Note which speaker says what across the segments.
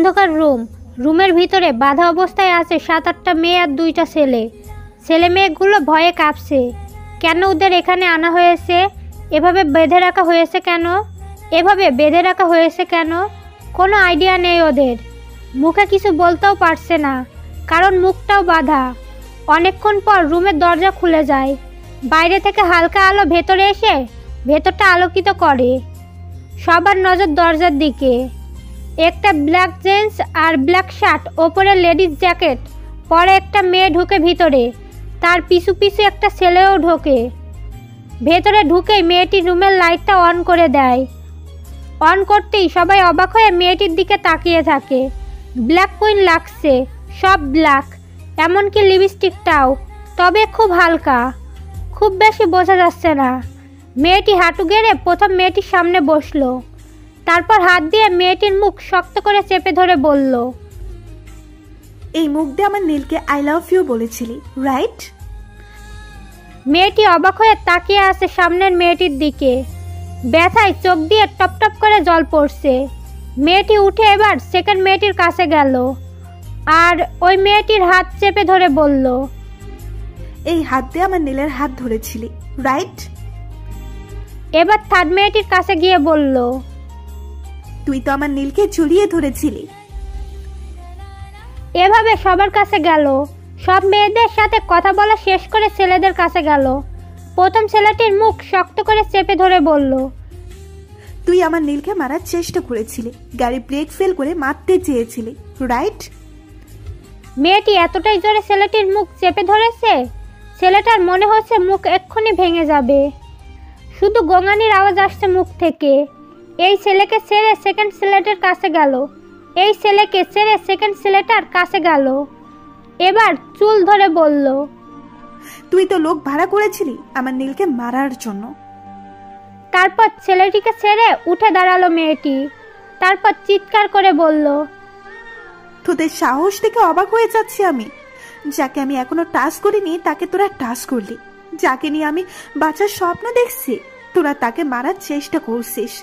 Speaker 1: অন্ধকার রুমের ভিতরে বাঁধা অবস্থায় আছে 7-8টা মেয়ে আর 2টা ছেলে। ছেলে মেয়েগুলো ভয়ে কাঁপছে। কেন ওদের এখানে আনা হয়েছে? এভাবে বেঁধে রাখা হয়েছে কেন? কোনো আইডিয়া নেই ওদের। মুখে কিছু বলতেও পারছে না, কারণ মুখটাও বাঁধা। অনেকক্ষণ পর রুমের দরজা খুলে যায়। বাইরে থেকে হালকা আলো ভেতরে এসে ভেতরটা আলোকিত করে। সবার নজর দরজার দিকে। একটা ব্ল্যাক জিন্স আর ব্ল্যাক শার্ট, ওপরে লেডিস জ্যাকেট পরে একটা মেয়ে ঢুকে ভিতরে। তার পিছু পিছু একটা ছেলেও ঢোকে। ভেতরে ঢুকেই মেয়েটি রুমের লাইটটা অন করে দেয়। অন করতেই সবাই অবাক হয়ে মেয়েটির দিকে তাকিয়ে থাকে। ব্ল্যাক কুইন লাগছে, সব ব্ল্যাক, এমনকি লিপস্টিকটাও, তবে খুব হালকা, খুব বেশি বোঝা যাচ্ছে না। মেয়েটি হাঁটু গেড়ে প্রথম মেয়েটির সামনে বসলো। তারপর হাত দিয়ে মেয়েটির মুখ শক্ত করে চেপে ধরে বলল,
Speaker 2: এই মুখ দিয়ে আমার নীলকে আই লাভ ইউ বলেছিলি, রাইট?
Speaker 1: মেয়েটি অবাক হয়ে তাকিয়ে আছে সামনের মেয়েটির দিকে। ব্যথায় চোখ দিয়ে টপ টপ করে জল পড়ছে। মেয়েটি উঠে এবার সেকেন্ড মেয়েটির কাছে গেল আর ওই মেয়েটির হাত চেপে ধরে বলল,
Speaker 2: এই হাত দিয়ে আমার নীলের হাত ধরেছিলি, রাইট?
Speaker 1: এবার থার্ড মেয়েটির কাছে গিয়ে বলল,
Speaker 2: তুই তো আমার নীলকে জড়িয়ে ধরেছিলি।
Speaker 1: এভাবে সবার কাছে গেল। সব মেয়েদের সাথে কথা বলা শেষ করে ছেলেদের কাছে গেল। প্রথম ছেলেটির মুখ শক্ত করে চেপে ধরে বলল,
Speaker 2: তুই আমার নীলকে মারার চেষ্টা করেছিলি, গাড়ি ব্রেক ফেল করে মারতে চেয়েছিলি, রাইট?
Speaker 1: মেয়েটি এতটাই জোরে ছেলেটির মুখ চেপে ধরেছে, ছেলেটার মনে হচ্ছে মুখ এক্ষুনি ভেঙে যাবে। শুধু গোঙানির আওয়াজ আসছে মুখ থেকে। এই ছেলেকে ছেড়ে সেকেন্ড ছেলেটার কাছে গেল। এবার চুল ধরে বলল,
Speaker 2: তুই তো লোক ভাড়া করেছিলি আমার নীলকে মারার জন্য।
Speaker 1: তারপর ছেলেটিকে ছেড়ে উঠে দাঁড়ালো মেয়েটি। তারপর চিৎকার করে বলল,
Speaker 2: তোদের সাহস থেকে অবাক হয়ে যাচ্ছি আমি। যাকে আমি এখনো টাচ করিনি তাকে তোরা টাচ করলি। যাকে নিয়ে আমি বাঁচার স্বপ্ন দেখছি তোরা তাকে মারার চেষ্টা করছিস।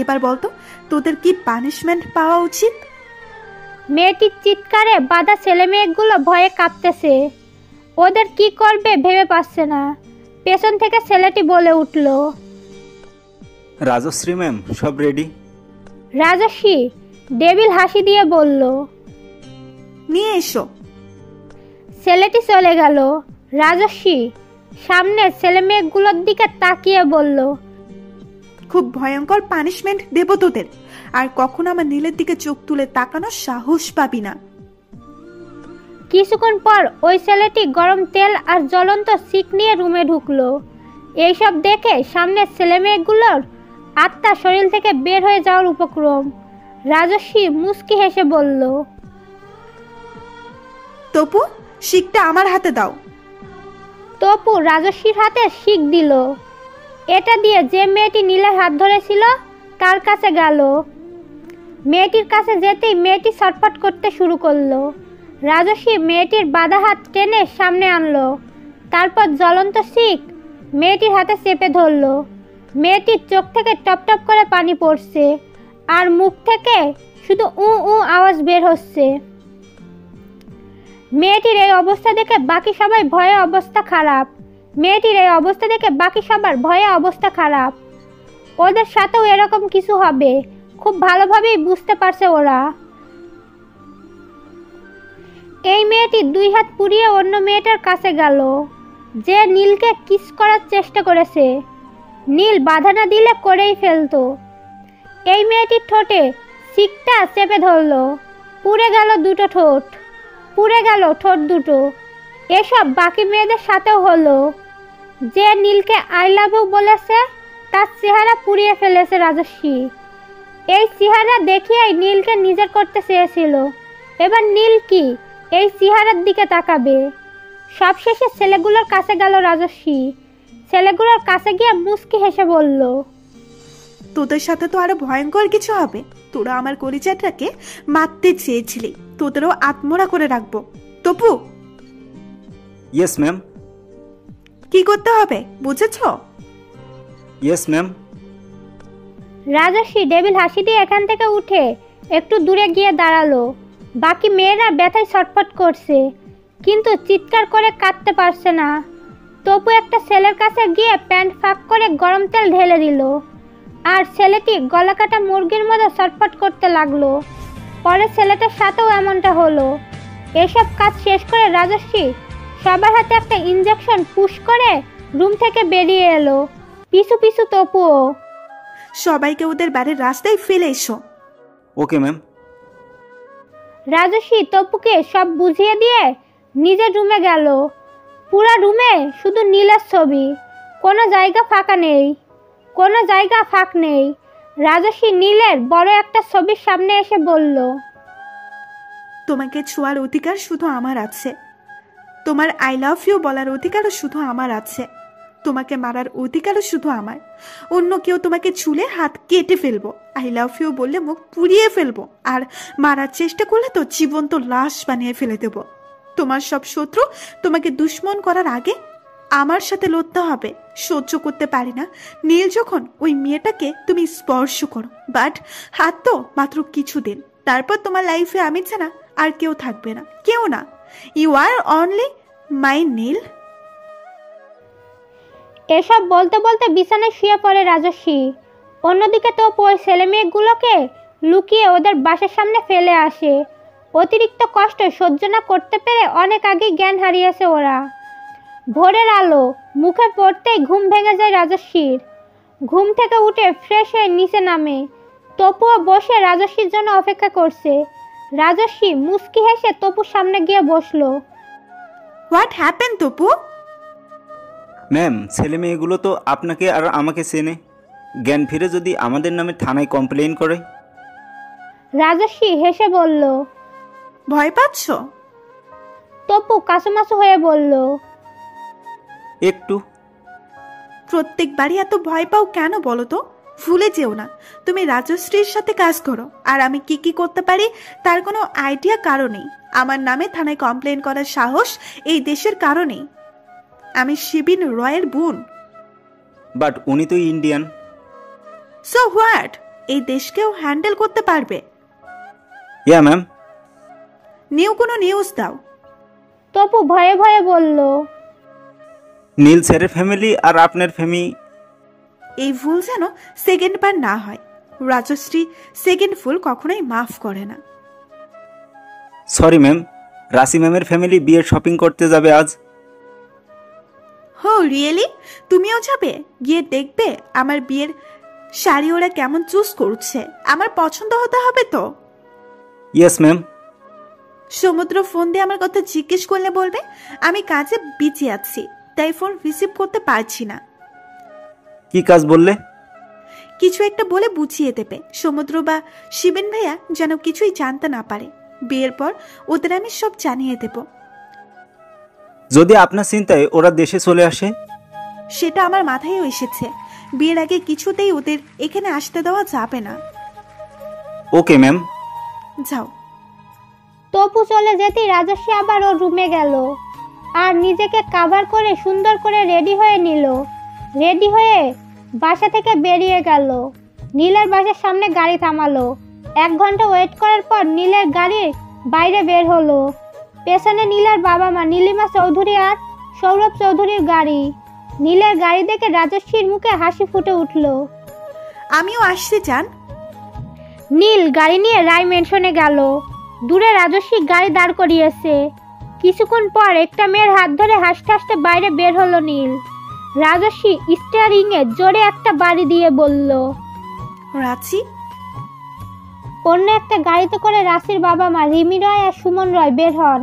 Speaker 2: এবার বলতো তোদের কি পানিশমেন্ট পাওয়া উচিত?
Speaker 1: মেয়েটির চিৎকারে বাঁধা ছেলে মেয়েগুলো ভয়ে কাঁপতেছে। ওদের কি করবে ভেবে পাচ্ছে না। পেছন থেকে ছেলেটি বলে উঠল,
Speaker 3: রাজশ্রী ম্যাম, সব রেডি?
Speaker 1: রাজশ্রী ডেভিল হাসি দিয়ে বলল,
Speaker 2: নিয়ে এসো।
Speaker 1: ছেলেটি চলে গেল। রাজশ্রী সামনে ছেলে মেয়েগুলোর দিকে তাকিয়ে বলল,
Speaker 2: খুব ভয়ঙ্কর পানিশমেন্ট দেব তোদের, আর কখনো আমার নীলের দিকে চোখ তুলে তাকানোর সাহস পাবি না।
Speaker 1: কিছুক্ষণ পর ওই ছেলেটি গরম তেল আর জ্বলন্ত শিক নিয়ে রুমে ঢুকলো। এইসব দেখে সামনের ছেলে মেয়েগুলোর আত্মা শরীর থেকে বের হয়ে যাওয়ার উপক্রম। রাজশ্রী মুচকি হেসে বলল,
Speaker 2: তপু, শিকটা আমার হাতে দাও।
Speaker 1: তপু রাজশ্রীর হাতে শিক দিল। এটা দিয়ে যে মেয়েটি নীলের হাত ধরেছিল তার কাছে গেল। মেয়েটির কাছে যেতেই মেয়েটি ছটফট করতে শুরু করলো। রাজশ্রী মেয়েটির বাঁধা হাত টেনে সামনে আনলো। তারপর জ্বলন্ত শিক মেয়েটির হাতে চেপে ধরলো। মেয়েটির চোখ থেকে টপ টপ করে পানি পড়ছে আর মুখ থেকে শুধু উ উ আওয়াজ বের হচ্ছে। মেয়েটির এই অবস্থা দেখে বাকি সবার ভয়ে অবস্থা খারাপ। ওদের সাথেও এরকম কিছু হবে খুব ভালোভাবেই বুঝতে পারছে ওরা। এই মেয়েটি 2 হাত পুড়িয়ে অন্য মেয়েটার কাছে গেল, যে নীলকে কিস করার চেষ্টা করেছে। নীল বাধা না দিলে করেই ফেলতো। এই মেয়েটির ঠোঁটে শিকটা চেপে ধরলো। পুড়ে গেল ঠোঁট দুটো। এসব বাকি মেয়েদের সাথেও হলো। যে নীলকে আই লাভ ইউ বলেছে তার চেহারা পুড়িয়ে ফেলেছে রাজশ্রী। এই চেহারা দেখিয়েই নীলকে নিজের করতে চেয়েছিল। এবার নীল কি এই চেহারার দিকে তাকাবে? সবশেষে ছেলেগুলোর কাছে গেল রাজশ্রী। ছেলেগুলোর কাছে গিয়ে মুচকি হেসে বলল,
Speaker 2: তোদের সাথে তো আরো ভয়ঙ্কর কিছু হবে। তোরা আমার কলিজাটাকে মারতে চেয়েছিলি, তোদেরও আত্মরা করে রাখবো। Tapu,
Speaker 3: yes ma'am.
Speaker 2: কি করতে হবে বুঝেছো?
Speaker 3: Yes ma'am.
Speaker 1: রাজশ্রী ডেভিল হাসি দিয়ে এখান থেকে উঠে একটু দূরে গিয়ে দাঁড়ালো। বাকি মেয়েরা ব্যথায় ছটফট করছে, কিন্তু চিৎকার করে কাঁদতে পারছে না। তপু একটা ছেলের কাছে গিয়ে প্যান্ট ফাঁক করে গরম তেল ঢেলে দিল, আর ছেলেটি গলাকাটা মুরগির মতো ছটফট করতে লাগলো। পরে ছেলেটার সাথেও এমনটা হলো। এসব কাজ শেষ করে রাজশ্রী সবার হাতে একটা ইঞ্জেকশন পুশ করে রুম থেকে বেরিয়ে এলো, পিছু পিছু তপুও।
Speaker 2: সবাইকে ওদের বাড়ির রাস্তায় ফেলে এসো।
Speaker 3: Okay ma'am.
Speaker 1: রাজশ্রী তপুকে সব বুঝিয়ে দিয়ে নিজের রুমে গেল। পুরা রুমে শুধু নীলের ছবি, কোনো জায়গা ফাঁকা নেই, কোনো জায়গা ফাঁক নেই। রাজশ্রী নীলের বড় একটা ছবির সামনে এসে বলল,
Speaker 2: তোমাকে ছোঁয়ার অধিকার শুধু আমার আছে, তোমার আই লাভ ইউ বলার অধিকারও শুধু আমার আছে, তোমাকে মারার অধিকারও শুধু আমার। অন্য কেউ তোমাকে ছুলে হাত কেটে ফেলবো, আই লাভ ইউ বললে মুখ পুড়িয়ে ফেলবো, আর মারার চেষ্টা করলে তো জীবন্ত লাশ বানিয়ে ফেলে দেব। তোমার সব শত্রু তোমাকে দুশ্মন করার আগে আমার সাথে লড়তে হবে। সহ্য করতে পারি না নীল যখন ওই মেয়েটাকে তুমি স্পর্শ করো, বাট হাত তো মাত্র কিছুদিন, তারপর তোমার লাইফে আমি ছাড়া আর কেউ থাকবে না, কেউ না। ইউ আর অনলি মাই নীল।
Speaker 1: এসব বলতে বলতে বিছানায় শুয়ে পড়ে রাজশ্রী। অন্যদিকে তো ওই ছেলে মেয়েগুলোকে লুকিয়ে ওদের বাসার সামনে ফেলে আসে। অতিরিক্ত কষ্ট সহ্য না করতে পেরে অনেক আগেই জ্ঞান হারিয়েছে ওরা। ভোরের আলো মুখে পড়তেই ঘুম ভেঙে যায় রাজশ্রীর। ঘুম থেকে উঠে ফ্রেশ হয়ে নিচে নামে। তপুও বসে রাজশ্রীর জন্য অপেক্ষা করছে। রাজশ্রী মুচকি হেসে তপুর সামনে গিয়ে বসলো।
Speaker 2: What happen Tapu?
Speaker 3: ম্যাম, ছেলে মেয়েগুলো তো আপনাকে আর আমাকে চেনে। জ্ঞান ফিরে যদি আমাদের নামে থানায় কমপ্লেইন করে।
Speaker 1: রাজশ্রী হেসে বলল।
Speaker 2: ভয় পাচ্ছ?
Speaker 1: তপু কাছুমাছু হয়ে বলল,
Speaker 3: একটু।
Speaker 2: প্রত্যেকবারই এত ভয় পাও কেন বলো তো? ভুলে যেও না তুমি রাজশ্রীর সাথে কাজ করো, আর আমি কি কি করতে পারি তার কোনো আইডিয়া কারো নেই। আমার নামে থানায় কমপ্লেন করার সাহস এই দেশের কারো নেই। আমি শিবিন রয়ের বোন।
Speaker 3: বাট উনি তো ইন্ডিয়ান।
Speaker 2: So what? এই দেশকেও হ্যান্ডেল করতে পারবে।
Speaker 3: ইয়া ম্যাম।
Speaker 2: নিউ কোনো নিউজ দাও।
Speaker 1: তপু ভয়ে ভয়ে বলল।
Speaker 3: নীল স্যারের ফ্যামিলি আর আপনার ফ্যামিলি।
Speaker 2: এই ভুল যেন সেকেন্ড বার না হয়। রাজশ্রী সেকেন্ড ভুল কখনোই মাফ করে না।
Speaker 3: সরি ম্যাম, রাশি ম্যামের ফ্যামিলি বিয়ের শপিং করতে যাবে আজ।
Speaker 2: হো রিয়েলি? তুমিও যাবে? গিয়ে দেখবে আমার বিয়ের শাড়ি ওরা কেমন চুজ করছে। আমার পছন্দ হতে হবে তো।
Speaker 3: Yes ma'am.
Speaker 2: সমুদ্র ফোন দিয়ে আমার কথা জিজ্ঞেস করলে বলবে আমি কাজে বিজি আছি, তাই ফোন রিসিভ করতে পারছি না।
Speaker 3: কি কাজ বললে?
Speaker 2: কিছু একটা বলে বুঝিয়ে দেবে। সমুদ্র বা শিবেন ভাইয়া যেন কিছুই জানতে না পারে। বিয়ের পর ওদের আমি সব জানিয়ে দেব।
Speaker 3: যদি আপনার চিন্তায় ওরা দেশে চলে আসে?
Speaker 2: সেটা আমার মাথায়ও এসেছে। বিয়ের আগে কিছুতেই ওদের এখানে আসতে দেওয়া যাবে না।
Speaker 3: Okay ma'am.
Speaker 2: যাও।
Speaker 1: তপু চলে যেতেই রাজশ্রী আবার ওর রুমে গেল আর নিজেকে কাভার করে সুন্দর করে রেডি হয়ে নিল। রেডি হয়ে বাসা থেকে বেরিয়ে গেল। নীলের বাসার সামনে গাড়ি থামালো। 1 ঘন্টা ওয়েট করার পর নীলের গাড়ির বাইরে বের হলো। পেছনে নীলের বাবা মা নীলিমা চৌধুরী আর সৌরভ চৌধুরীর গাড়ি। নীলের গাড়ি দেখে রাজশ্রীর মুখে হাসি ফুটে উঠল।
Speaker 2: আমিও আসতে চান।
Speaker 1: নীল গাড়ি নিয়ে রায় মেনশনে গেল। দূরে রাজশ্রী গাড়ি দাঁড় করিয়েছে। কিছুক্ষণ পর একটা মেয়ের হাত ধরে হাসতে হাসতে বাইরে বের হলো নীল। রাজশ্রী স্টিয়ারিংয়ে জোরে একটা বাড়ি দিয়ে বলল,
Speaker 2: রাঁচি।
Speaker 1: অন্য একটা গাড়িতে করে রাশির বাবা মা রিমি রয় আর সুমন রয় বের হন।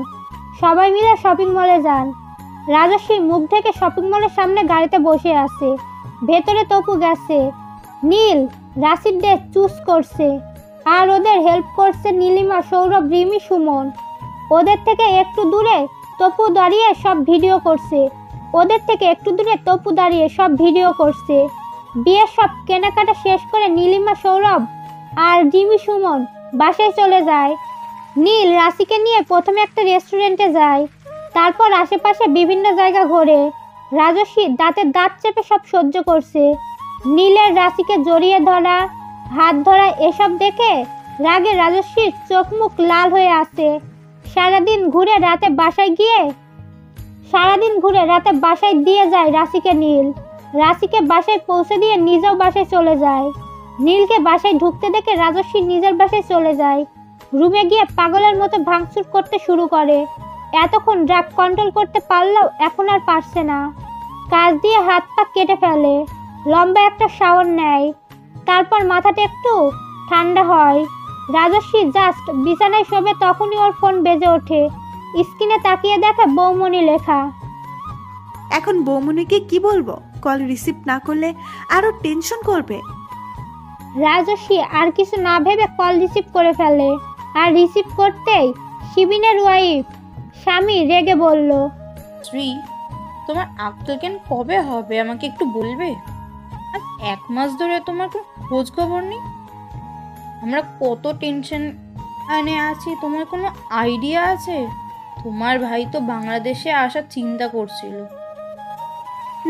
Speaker 1: সবাই মিলে শপিং মলে যান। রাজশ্রী মুখ থেকে শপিং মলের সামনে গাড়িতে বসে আছে। ভেতরে তপু গেছে। নীল রাশির ড্রেস চুজ করছে আর ওদের হেল্প করছে নীলিমা, সৌরভ, রিমি, সুমন। ওদের থেকে একটু দূরে তপু দাঁড়িয়ে সব ভিডিও করছে। বিয়ের সব কেনাকাটা শেষ করে নীলিমা, সৌরভ আর রিমি, সুমন বাসায় চলে যায়। নীল রাশিকে নিয়ে প্রথমে একটা রেস্টুরেন্টে যায়, তারপর আশেপাশে বিভিন্ন জায়গা ঘোরে। রাজশ্রী দাঁতের দাঁত চেপে সব সহ্য করছে। নীলের রাশিকে জড়িয়ে ধরা, হাত ধরা এসব দেখে রাগে রাজস্বীর চোখ মুখ লাল হয়ে আসে। সারাদিন ঘুরে রাতে বাসায় দিয়ে যায় রাশিকে নীল। রাশিকে বাসায় পৌঁছে দিয়ে নিজেও বাসায় চলে যায়। নীলকে বাসায় ঢুকতে দেখে রাজস্বী নিজের বাসায় চলে যায়। রুমে গিয়ে পাগলের মতো ভাঙচুর করতে শুরু করে। এতক্ষণ রাগ কন্ট্রোল করতে পারলেও এখন আর পারছে না। কাজ দিয়ে হাত পা কেটে ফেলে। লম্বা একটা শাওয়ার নেয়। তারপর মাথাটা একটু ঠান্ডা হয়। রাজস্বী জাস্ট বিছানায় শোবে তখনই ওর ফোন বেজে ওঠে। স্ক্রিনে তাকিয়ে দেখে বৌমনি লেখা।
Speaker 2: এখন বৌমনিকে কি বলবো? কল রিসিভ না করলে আরো টেনশন করবে।
Speaker 1: রাজস্বী আর কিছু না ভেবে কল রিসিভ করে ফেলে। আর রিসিভ করতেই শিবিনের ওয়াইফ স্বামী রেগে বলল,
Speaker 4: শ্রী, তোমার আক্কেল জ্ঞান কবে হবে আমাকে একটু বলবে? আজ 1 মাস ধরে তোমার কোনো খোঁজ খবর নেই। আমরা কত টেনশন আছি, তোমার কোনো আইডিয়া আছে? তোমার ভাই তো বাংলাদেশে আসার চিন্তা করছিল।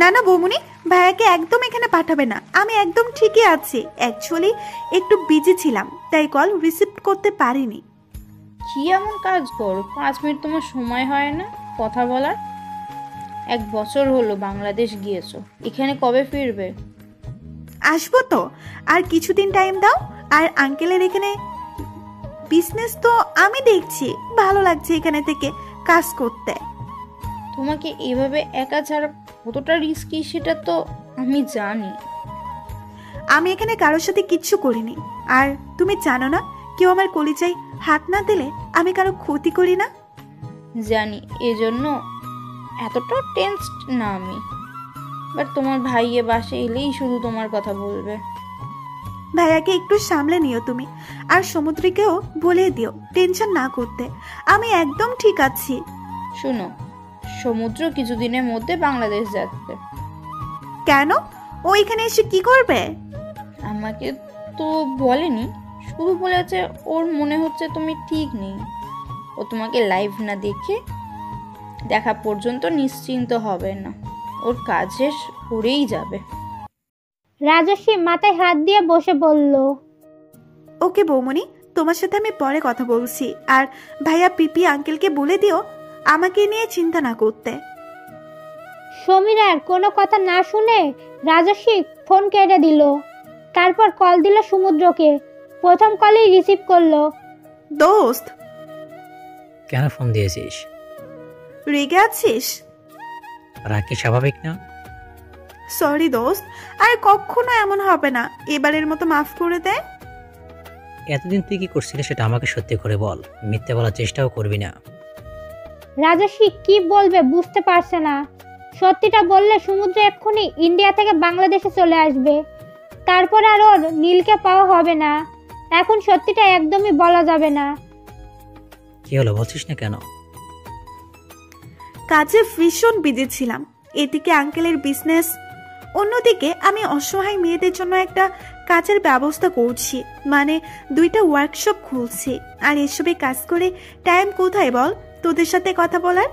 Speaker 2: না না বৌমনি, ভাইয়াকে একদম এখানে পাঠাবে না। আমি একদম ঠিকই আছি। অ্যাকচুয়ালি একটু বিজি ছিলাম, তাই কল রিসিভ করতে পারিনি।
Speaker 4: কি এমন কাজ করো 5 মিনিট তোমার সময় হয় না কথা বলার? 1 বছর হলো বাংলাদেশ গিয়েছো, এখানে কবে ফিরবে?
Speaker 2: আসবো তো, আর কিছুদিন টাইম দাও। আর আঙ্কেলের এখানে বিজনেস তো আমি দেখছি, ভালো লাগছে এখানে থেকে কাজ করতে।
Speaker 4: তোমাকে এভাবে একা ছাড়া কতটা রিস্কি সেটা তো আমি জানি।
Speaker 2: আমি এখানে কারোর সাথে কিচ্ছু করিনি। আর তুমি জানো না, কেউ আমার কলিজায় হাত না দিলে আমি কারো ক্ষতি করি না।
Speaker 4: জানি, এজন্য এতটা টেনসড না আমি। বাট তোমার ভাইয়ে বাসে এলেই শুধু তোমার কথা বলবে।
Speaker 2: ভাইয়াকে একটু সামলে নিও তুমি। আর সমুদ্রকেও বলে দিও টেনশন না করতে, আমি একদম ঠিক আছি।
Speaker 4: শুনো, সমুদ্র কিছুদিনের মধ্যে বাংলাদেশ যাচ্ছে।
Speaker 2: কেন? ও এখানে এসে কি করবে?
Speaker 4: আমাকে তো বলেনি, শুধু বলেছে ওর মনে হচ্ছে তুমি ঠিক নেই। ও তোমাকে লাইভ না দেখা পর্যন্ত নিশ্চিন্ত হবে না। ওর কাজ শেষ করেই যাবে।
Speaker 1: রাজস্বী মাথায় হাত দিয়ে বসে বলল,
Speaker 2: ওকে বৌমনি, তোমার সাথে আমি পরে কথা বলছি। আর ভাইয়া পিপি আঙ্কেলকে বলে দিও আমাকে নিয়ে চিন্তা না করতে।
Speaker 1: সমীরার কোনো কথা না শুনে রাজস্বী ফোন কেটে দিল। তারপর কল দিল সমুদ্রকে। প্রথম কলই রিসিভ করলো।
Speaker 2: দোস্ত,
Speaker 5: কেন ফোন দিয়েছিস?
Speaker 2: রেগে আছিস?
Speaker 5: রাগ কি স্বাভাবিক না?
Speaker 2: সরি দোস্ত, আর কখনো এমন হবে না। এবারের মতো মাফ করে দে।
Speaker 5: এতদিন তুই কি করছিলি সেটা আমাকে সত্যি করে বল, মিথ্যে বলার চেষ্টাও করবি না।
Speaker 1: রাজস্বী কি বলবে বুঝতে পারছে না। সত্যিটা বললে সমুদ্র এক্ষুনি ইন্ডিয়া থেকে বাংলাদেশে চলে আসবে। তারপর আর ওর নীলকে পাওয়া হবে না। এখন সত্যিটা একদমই বলা যাবে না।
Speaker 5: কি হলো বলছিস না কেন?
Speaker 2: কাজে ভীষণ বিজি ছিলাম। এদিকে আঙ্কেলের বিজনেস, অন্যদিকে আমি অসহায় মেয়েদের জন্য একটা কাজের ব্যবস্থা করছি, মানে 2টা ওয়ার্কশপ খুলছি। আর এসবে কাজ করে টাইম কোথায় বল তোদের সাথে কথা বলার?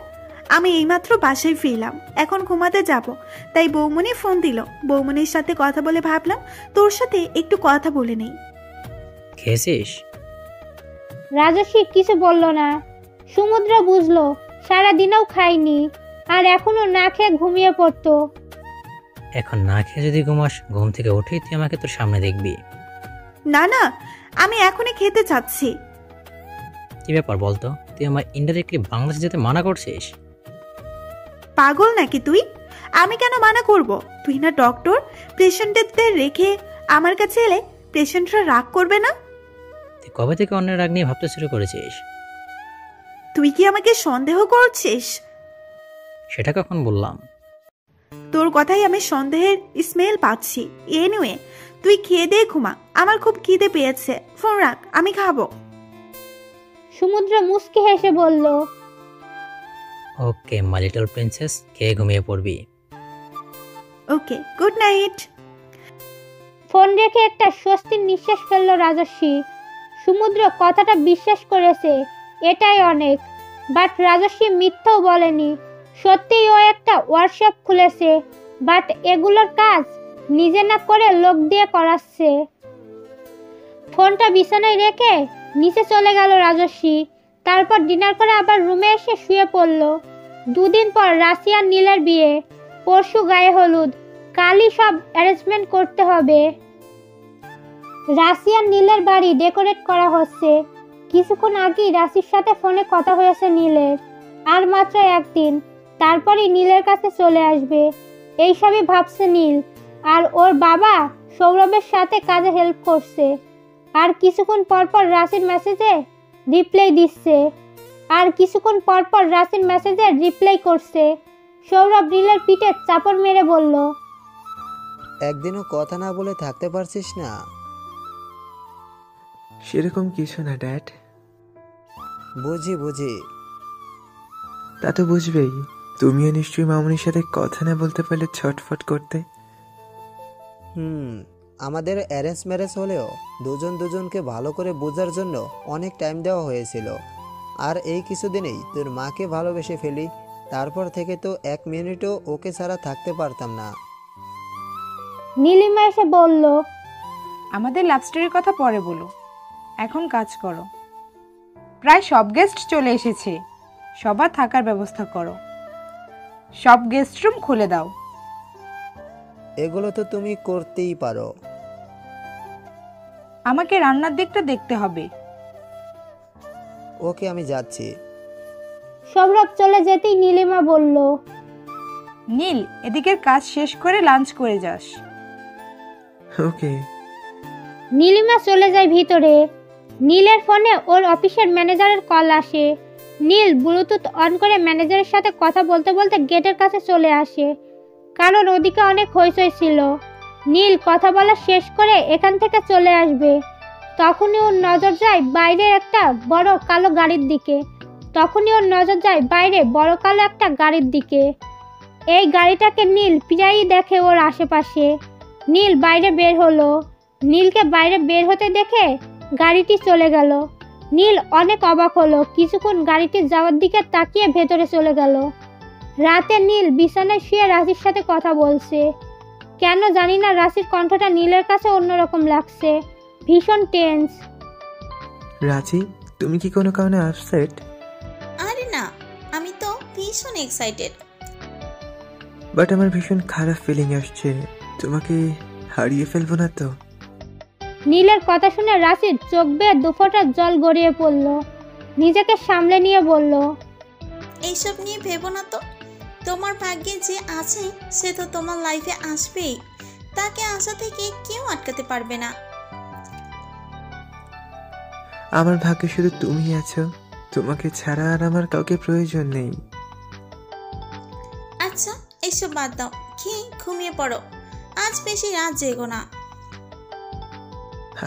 Speaker 2: আমি এইমাত্র বাসায় ফিরলাম, এখন ঘুমাতে যাব। তাই বৌমনি ফোন দিল। বৌমনির সাথে কথা বলে ভাবলাম তোর সাথে একটু কথা বলে নেই।
Speaker 5: খেয়েছিস?
Speaker 1: রাজস্বী কিছু বলল না। সমুদ্র বুঝলো সারাদিনেও খায়নি, আর এখনো না খেয়ে ঘুমিয়ে পড়তো।
Speaker 5: এখন না খেয়ে যদি ঘুমাস, ঘুম থেকে উঠেই তুই আমাকে তোর সামনে দেখবি।
Speaker 2: না না, আমি এখনই খেতে চাচ্ছি।
Speaker 5: কি ব্যাপার বলতো, তুই আমার ইনডাইরেক্টলি বাংলাদেশে যেতে মানা করছিস?
Speaker 2: পাগল নাকি তুই? আমি কেন মানা করব? তুই না ডক্টর, পেশেন্টদের রেখে আমার কাছে এলে পেশেন্টরা রাগ করবে না?
Speaker 5: তুই কবে থেকে অন্যের রাগ নিয়ে ভাবতে শুরু করেছিস?
Speaker 2: তুই কি আমাকে সন্দেহ করছিস?
Speaker 5: সেটা কখন বললাম?
Speaker 2: তোর কথাই আমি সন্দেহের স্মেল পাচ্ছি। এনিওয়ে, তুই খেয়ে দিয়ে ঘুমা, আমার খুব খিদে পেয়েছে। ফোন রাখ, আমি খাবো।
Speaker 1: সমুদ্র মুচকি হেসে বলল,
Speaker 5: ওকে মাই লিটল প্রিন্সেস, খেয়ে ঘুমিয়ে পড়বি।
Speaker 2: ওকে, গুড নাইট।
Speaker 1: ফোন রেখে একটা স্বস্তির নিঃশ্বাস ফেলল রাজস্বী। সমুদ্র কথাটা বিশ্বাস করেছে, এটাই অনেক। বাট রাজস্বী মিথ্যাও বলেনি। সত্যিই ও একটা ওয়ার্কশপ খুলেছে, বাট এগুলোর কাজ নিজে না করে লোক দিয়ে করাচ্ছে। ফোনটা বিছানায় রেখে নিচে চলে গেল রাজস্বী। তারপর ডিনার করে আবার রুমে এসে শুয়ে পড়ল। দুদিন পর রাশি আর নীলের বিয়ে। পরশু গায়ে হলুদ, কালই সব অ্যারেঞ্জমেন্ট করতে হবে। রাশি আর নীলের বাড়ি ডেকোরেট করা হচ্ছে। কিছুক্ষণ আগেই রাশির সাথে ফোনে কথা হয়েছে নীলের। আর মাত্র একদিন, তারপরই নীলের কাছে চলে আসবে, এইসবই ভাবছে নীল। আর ওর বাবা সৌরভের সাথে কাজে হেল্প করছে। আর কিছুক্ষণ পরপর রাশির মেসেজে রিপ্লাই দিচ্ছে, আর কিছুক্ষণ পরপর রাশির মেসেজে রিপ্লাই করছে। সৌরভ নীলের পিঠে চাপড় মেরে বলল,
Speaker 6: একদিনও কথা না বলে থাকতে পারছিস না?
Speaker 7: সেরকম কিছু না ড্যাড।
Speaker 6: বুঝি বুঝি।
Speaker 7: তা তো বুঝবেই, তুমিও নিশ্চয়ই মামুনির সাথে কথা না বলতে পারলে ছটফট করতে।
Speaker 6: আমাদের অ্যারেঞ্জ ম্যারেজ হলেও দুজন দুজনকে ভালো করে বোঝার জন্য অনেক টাইম দেওয়া হয়েছিল। আর এই কিছুদিনেই তোর মাকে ভালোবেসে ফেলি, তারপর থেকে তো এক মিনিটও ওকে ছাড়া থাকতে পারতাম না।
Speaker 1: নীলিমা এসে বলল,
Speaker 8: আমাদের লাভ স্টোরির কথা পরে বলো, এখন কাজ করো। প্রায় সব গেস্ট চলে এসেছে, সবার থাকার ব্যবস্থা করো। সব গেস্ট রুম খুলে দাও।
Speaker 6: এগুলো তো তুমি করতেই পারো।
Speaker 8: আমাকে রান্নার দিকটা দেখতে হবে।
Speaker 6: ওকে, আমি যাচ্ছি।
Speaker 1: সৌরভ চলে যেতেই নীলিমা বলল,
Speaker 8: নীল, এদিকের কাজ শেষ করে লাঞ্চ করে যাস।
Speaker 7: ওকে।
Speaker 1: নীলিমা চলে যায় ভিতরে। নীলের ফোনে ওর অফিসের ম্যানেজারের কল আসে। নীল ব্লুটুথ অন করে ম্যানেজারের সাথে কথা বলতে বলতে গেটের কাছে চলে আসে, কারণ ওদিকে অনেক হইচই ছিল। নীল কথা বলা শেষ করে এখান থেকে চলে আসবে, তখনই ওর নজর যায় বাইরে একটা বড় কালো একটা গাড়ির দিকে। এই গাড়িটাকে নীল প্রায়ই দেখে ওর আশেপাশে। নীল বাইরে বের হলো। নীলকে বাইরে বের হতে দেখে গাড়িটি চলে গেল। নীল অনেক অবাক হলো, কিছুক্ষণ গাড়িটি যাওয়ার দিকে তাকিয়ে ভেতরে চলে গেল। রাতে নীল বিছানায় শুয়ে রাশির সাথে কথা বলছে। কেন জানি না রাশির কণ্ঠটা নীলের কাছে অন্যরকম লাগছে, ভীষণ টেন্স।
Speaker 7: রাজি, তুমি কি কোনো কারণে আপসেট?
Speaker 9: আরে না, আমি তো ভীষণ এক্সাইটেড।
Speaker 7: বাট আমার ভীষণ খারাপ ফিলিং আসছে, তোমাকে হারিয়ে ফেলবো না তো?
Speaker 1: নীলের কথা শুনে রাশির চোখ বেয়ে দুফোঁটা জল গড়িয়ে পড়ল। নিজেকে সামলে নিয়ে বলল,
Speaker 9: এইসব নিয়ে ভেবো না তো। তোমার ভাগ্যে যে আছে সে তো তোমার লাইফে আসবেই, তাকে আসা থেকে কেউ আটকাতে পারবে না।
Speaker 7: আমার ভাগ্যে শুধু তুমি আছো, তোমাকে ছাড়া আর আমার কাউকে প্রয়োজন নেই।
Speaker 9: আচ্ছা, এইসব বাদ দাও, খেয়ে ঘুমিয়ে পড়ো। আজ বেশি রাত জেগো না।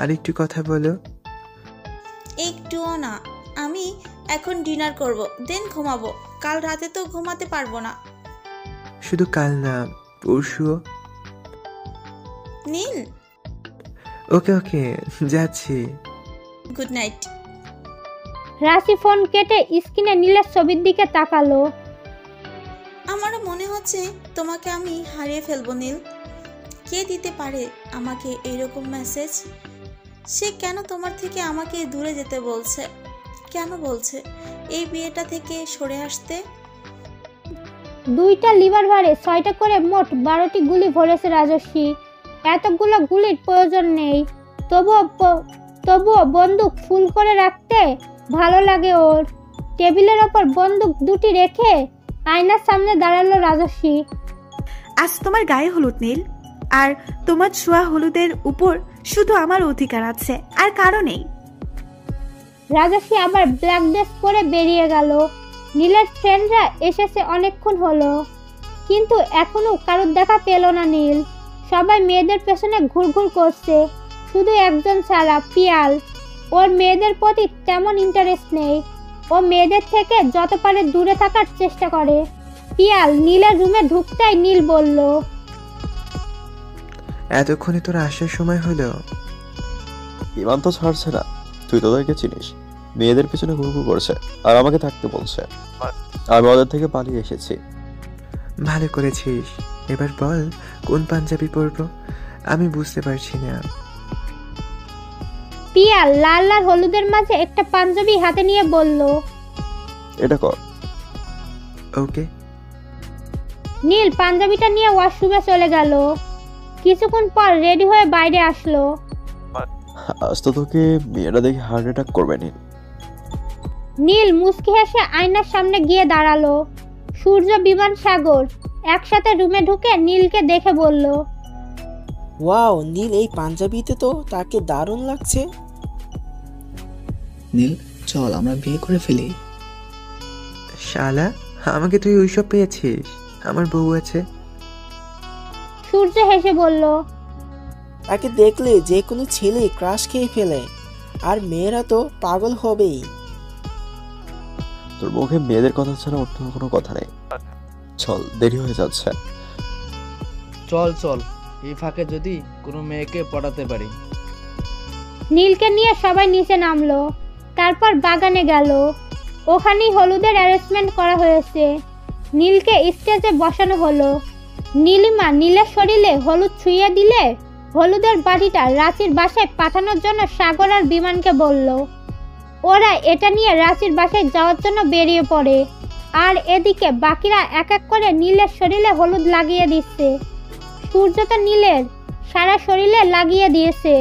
Speaker 7: আর একটু কথা বলো।
Speaker 9: একটুও না, আমি এখন ডিনার করব, দেন ঘুমাবো। কাল রাতে তো ঘুমাতে পারবো না।
Speaker 7: শুধু কাল না, পরশুও।
Speaker 9: নীল,
Speaker 7: ওকে ওকে, যাচ্ছি।
Speaker 9: Good night.
Speaker 1: রাশি ফোন কেটে স্ক্রিনে নীলের ছবির দিকে তাকালো।
Speaker 9: আমারও মনে হচ্ছে তোমাকে আমি হারিয়ে ফেলবো নীল। কে দিতে পারে আমাকে এইরকম মেসেজ? সে কেন তোমার থেকে আমাকে দূরে যেতে বলছে? কেন বলছে এই বিয়েটা থেকে সরে আসতে?
Speaker 1: 2টা লিভার ভারে 6টা করে মোট 12টি গুলি ভরেছে রাজস্বী। এতগুলো গুলির প্রয়োজন নেই, তবুও বন্দুক ফুল করে রাখতে ভালো লাগে ওর। টেবিলের ওপর বন্দুক দুটি রেখে আয়নার সামনে দাঁড়ালো রাজস্বী।
Speaker 2: আজ তোমার গায়ে হলুদ নীল, আর তোমার ছোঁয়া হলুদের উপর শুধু আমার অধিকার আছে, আর কারো নেই।
Speaker 1: রাজস্বী আবার ব্ল্যাক ড্রেস পরে বেরিয়ে গেল। নীলের ফ্রেন্ডরা এসেছে অনেকক্ষণ হলো, কিন্তু এখনো কারোর দেখা পেল না নীল। সবাই মেয়েদের পেছনে ঘুরঘুর করছে, শুধু একজন ছাড়া, পিয়াল। ওর মেয়েদের প্রতি তেমন ইন্টারেস্ট নেই, ও মেয়েদের থেকে যত পারে দূরে থাকার চেষ্টা করে। পিয়াল নীলের রুমে ঢুকতেই নীল বলল,
Speaker 7: এতক্ষণে তোর আসার সময় হলো?
Speaker 10: ইমান তো ছাড়ছে না, তুই তোদেরকে চিনিস। মেয়েদের পিছনে ঘুরঘুর করছে আর আমাকে থাকতে বলছে। আমি ওদের থেকে পালিয়ে এসেছি।
Speaker 7: ভালো করেছিস। এবার বল কোন পাঞ্জাবি পরবো? আমি বুঝতে পারছি না।
Speaker 1: পিয়া লাল লাল হলুদের মাঝে একটা পাঞ্জাবি হাতে নিয়ে বলল,
Speaker 10: এটা কর।
Speaker 7: ওকে।
Speaker 1: নীল পাঞ্জাবিটা নিয়ে ওয়াশরুমে চলে গেল। কিছুক্ষণ পর রেডি হয়ে বাইরে আসলো।
Speaker 10: আজ তো তোকে মেয়েরা দেখে হার্ট অ্যাটাক করবে নি।
Speaker 1: নীল মুচকি হেসে আয়নার সামনে গিয়ে দাঁড়ালো। সূর্য, বিমান, সাগর একসাথে রুমে ঢুকে নীলকে দেখে বলল,
Speaker 11: ওয়াও নীল, এই পাঞ্জাবিতে তো তাকে দারুণ লাগছে।
Speaker 12: নীল চল আমরা বিয়ে করে ফেলি।
Speaker 7: শালা, আমাকে তুই ওইসব পেয়েছিস? আমার বউ আছে।
Speaker 1: সূর্য হেসে বলল,
Speaker 11: তাকে দেখলে যে কোনো ছেলে ক্রাশ খেয়ে ফেলে, আর মেয়েরা তো পাগল হবেই।
Speaker 10: তোর মুখে মেয়েদের কথা ছাড়া অন্য কোনো কথা নেই। চল, দেরি হয়ে যাচ্ছে।
Speaker 13: চল চল, এই ফাঁকে যদি কোনো মেয়েকে পটাতে পারি।
Speaker 1: নীলকে নিয়ে সবাই নিচে নামলো। তারপর বাগানে গেল। ওখানেই হলুদের অ্যারেঞ্জমেন্ট করা হয়েছে। নীলকে স্টেজে বসানো হলো। নীলিমা নীলের শরীরে হলুদ ছুঁয়ে দিলে হলুদের বাড়িটা রাঁচির বাসায় পাঠানোর জন্য সাগর আর বিমানকে বলল। ওরা এটা নিয়ে রাঁচির বাসায় যাওয়ার জন্য বেরিয়ে পড়ে। আর এদিকে বাকিরা এক এক করে নীলের শরীরে হলুদ লাগিয়ে দিচ্ছে। সূর্য তো নীলের সারা শরীরে লাগিয়ে দিয়েছে।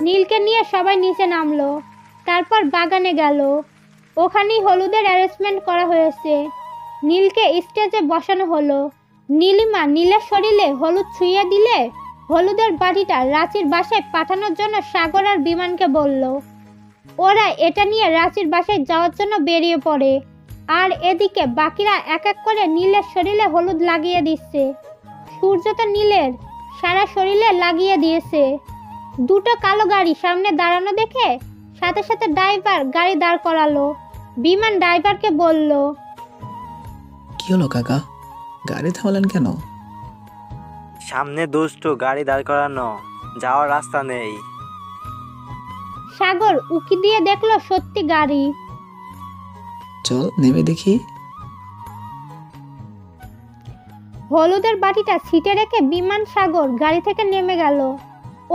Speaker 1: নীলকে নিয়ে সবাই নিচে নামলো। তারপর বাগানে গেল। ওখানেই হলুদের অ্যারেঞ্জমেন্ট করা হয়েছে। নীলকে স্টেজে বসানো হলো। নীলিমা নীলের শরীরে হলুদ ছুঁয়ে দিলে হলুদের বাড়িটা রাঁচির বাসায় পাঠানোর জন্য সাগর আর বিমানকে বলল। ওরা এটা নিয়ে রাঁচির বাসায় যাওয়ার জন্য বেরিয়ে পড়ে। আর এদিকে বাকিরা এক এক করে নীলের শরীরে হলুদ লাগিয়ে দিচ্ছে। সূর্য তো নীলের সারা শরীরে লাগিয়ে দিয়েছে। দুটো কালো গাড়ি সামনে দাঁড়ানো দেখে সাথে সাথে ড্রাইভার গাড়ি দাঁড় করালো। বিমান ড্রাইভারকে বলল,
Speaker 12: কি হলো কাকা, গাড়ি থামালেন কেন?
Speaker 14: সামনে দুষ্ট গাড়ি দাঁড় করানো, যাওয়ার রাস্তা নেই।
Speaker 1: সাগর উকি দিয়ে দেখলো সত্যি গাড়ি।
Speaker 12: চল নেমে দেখি।
Speaker 1: হলুদের বাটিটা সিটে রেখে বিমান সাগর গাড়ি থেকে নেমে গেল।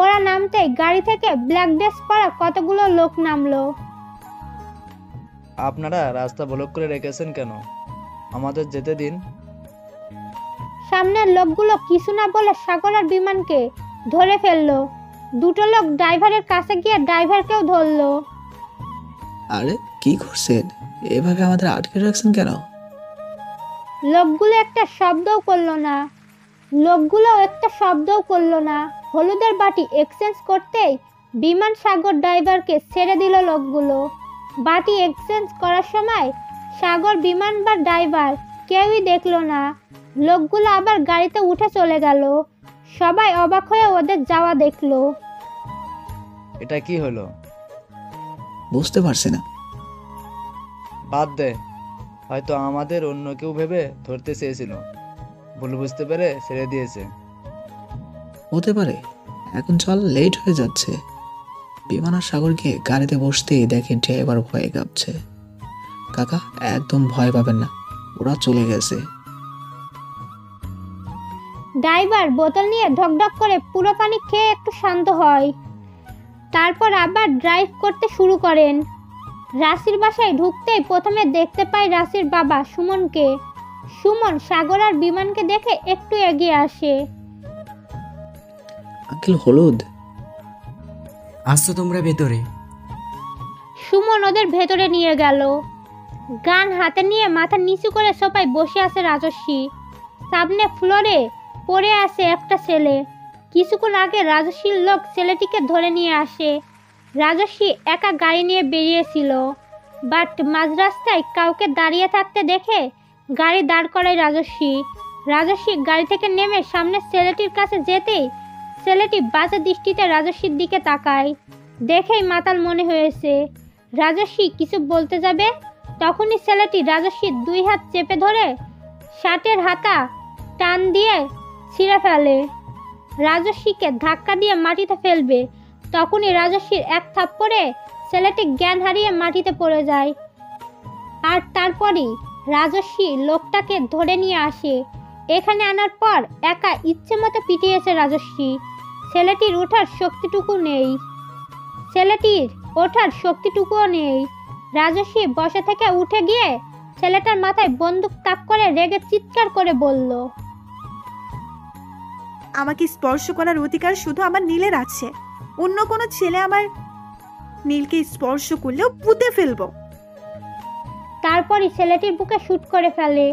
Speaker 1: ওরা নামতেই গাড়ি থেকে ব্ল্যাক ড্রেস পরা কতগুলো লোক নামলো।
Speaker 13: আপনারা রাস্তা ব্লক করে রেখেছেন কেন? আমাদের যেতে দিন।
Speaker 1: সামনের লোকগুলো কিছু না বলে সাগর আর বিমানকে ধরে ফেললো। দুটো লোক ড্রাইভারের কাছে গিয়ে ড্রাইভারকেও ধরলো।
Speaker 12: আরে কি করছেন, এভাবে আমাদের আটকে রাখছেন কেন?
Speaker 1: লোকগুলো একটা শব্দও করলো না। হলুদের বাটি এক্সচেঞ্জ করতেই বিমান সাগর ড্রাইভারকে ছেড়ে দিল লোকগুলো। বাটি এক্সচেঞ্জ করার সময় সাগর, বিমান বা ড্রাইভার কেউই দেখলো না। লোকগুলো আবার গাড়িতে উঠে চলে গেল। সবাই অবাক হয়ে ওদের যাওয়া দেখলো।
Speaker 13: এটা কি হলো?
Speaker 12: বুঝতে পারছি না।
Speaker 13: বাদ দে, হয়তো আমাদের অন্য কেউ ভেবে ধরতে চেয়েছিল, ভুল বুঝতে পেরে ছেড়ে দিয়েছে।
Speaker 12: হতে পারে। এখন চল, লেট হয়ে যাচ্ছে। বিমান আর সাগরকে গাড়িতে বসতেই দেখে ড্রাইভার ভয়ে কাঁপছে। কাকা একদম ভয় পাবেন না, ওরা চলে গেছে।
Speaker 1: ড্রাইভার বোতল নিয়ে ঢকঢক করে পুরো পানি খেয়ে একটু শান্ত হয়। তারপর আবার ড্রাইভ করতে শুরু করেন। রাশির বাসায় ঢুকতেই প্রথমে দেখতে পায় রাশির বাবা সুমনকে। সুমন সাগর আর বিমানকে দেখে একটু এগিয়ে আসে।
Speaker 12: আঙ্কেল হলুদ,
Speaker 15: আসছো তোমরা ভেতরে?
Speaker 1: সুমন ওদের ভেতরে নিয়ে গেল। গান হাতে নিয়ে মাথা নিচু করে সোফায় বসে আছে রাজস্বী। সামনে ফ্লোরে পড়ে আছে একটা ছেলে। কিছুক্ষণ আগে রাজস্বীর লোক ছেলেটিকে ধরে নিয়ে আসে। রাজস্বী একা গাড়ি নিয়ে বেরিয়েছিল, বাট মাঝ রাস্তায় কাউকে দাঁড়িয়ে থাকতে দেখে গাড়ি দাঁড় করায় রাজস্বী। রাজস্বী গাড়ি থেকে নেমে সামনে ছেলেটির কাছে যেতেই ছেলেটি বাজে দৃষ্টিতে রাজস্বীর দিকে তাকায়। দেখেই মাতাল মনে হয়েছে। রাজস্বী কিছু বলতে যাবে, তখনই ছেলেটি রাজস্বীর 2 হাত চেপে ধরে শার্টের হাতা টান দিয়ে ছিঁড়ে ফেলে। রাজস্বীকে ধাক্কা দিয়ে মাটিতে ফেলবে, তখনই রাজস্বীর এক থাপ্পড়ে ছেলেটি জ্ঞান হারিয়ে মাটিতে পড়ে যায়। আর তারপরই রাজস্বী লোকটাকে ধরে নিয়ে আসে। এখানে আনার পর একা ইচ্ছে মতো পিটিয়েছে রাজস্বী। ছেলেটির ওঠার শক্তিটুকুও নেই। রাজস্বী বসে থেকে উঠে গিয়ে ছেলেটার মাথায় বন্দুক তাক করে রেগে চিৎকার করে বলল,
Speaker 2: আমাকে স্পর্শ করার অধিকার শুধু আমার নীলের আছে। অন্য কোনো ছেলে আমার নীলকে স্পর্শ করলেও পুঁতে ফেলবো।
Speaker 1: তারপরই ছেলেটির বুকে শুট করে ফেলে।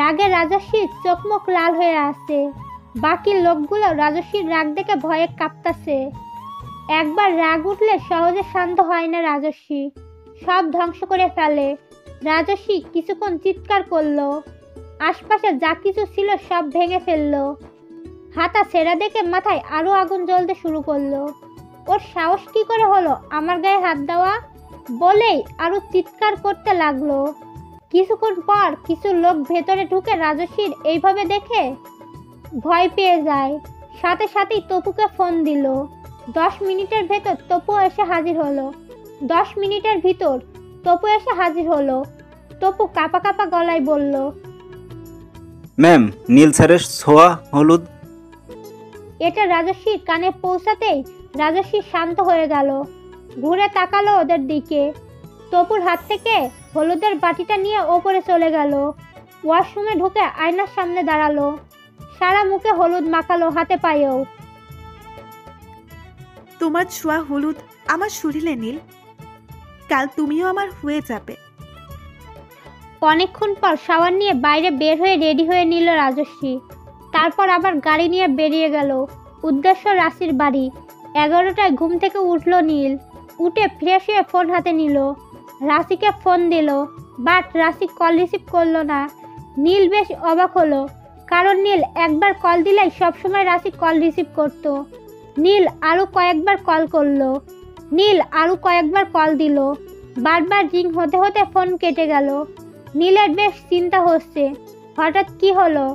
Speaker 1: রাগে রাজস্বীর চোখ মুখ লাল হয়ে আসে। বাকি লোকগুলো রাজস্বীর রাগ দেখে ভয়ে কাঁপতাছে। একবার রাগ উঠলে সহজে শান্ত হয় না রাজস্বী, সব ধ্বংস করে ফেলে। রাজস্বী কিছুক্ষণ চিৎকার করলো, আশপাশে যা কিছু ছিল সব ভেঙে ফেললো। হাতা ছেঁড়া দেখে মাথায় আরো আগুন জ্বলতে শুরু করলো। ওর সাহস কি করে হলো আমার গায়ে হাত দেওয়া, বলেই আরো চিৎকার করতে লাগলো। কিছুক্ষণ পর কিছু লোক ভেতরে ঢুকে রাজস্বীর এইভাবে দেখে ভয় পেয়ে যায়। সাথে সাথেই তপুকে ফোন দিল। 10 মিনিটের ভিতর তপু এসে হাজির হলো। তপু কাঁপা কাঁপা গলায় বলল,
Speaker 3: ম্যাম, নীল স্যারের ছোঁয়া হলুদ।
Speaker 1: এটা রাজস্বীর কানে পৌঁছাতেই রাজস্বী শান্ত হয়ে গেল। ঘুরে তাকালো ওদের দিকে। তপুর হাত থেকে হলুদের বাটিটা নিয়ে ওপরে চলে গেল। ওয়াশরুমে ঢুকে আয়নার সামনে দাঁড়ালো। সারা মুখে হলুদ মাখালো, হাতে পায়েও।
Speaker 2: তোমার ছোঁয়া হলুদ আমার শরীরে নীল, কাল তুমিও আমার হয়ে যাবে।
Speaker 1: অনেকক্ষণ পর শাওয়ার নিয়ে বাইরে বের হয়ে রেডি হয়ে নিল রাজস্বী। তারপর আবার গাড়ি নিয়ে বেরিয়ে গেল। উদ্দেশ্য রাশির বাড়ি। 11টায় ঘুম থেকে উঠল নীল। উঠে ফ্রেশ হয়ে ফোন হাতে নিল। রাশিকে ফোন দিল, বাট রাশি কল রিসিভ করলো না। নীল বেশ অবাক হলো, কারণ নীল একবার কল দিলেই সবসময় রাশি কল রিসিভ করতো। নীল আরও কয়েকবার কল দিল। বারবার রিং হতে হতে ফোন কেটে গেল। নীলের বেশ চিন্তা হচ্ছে, হঠাৎ কি হলো।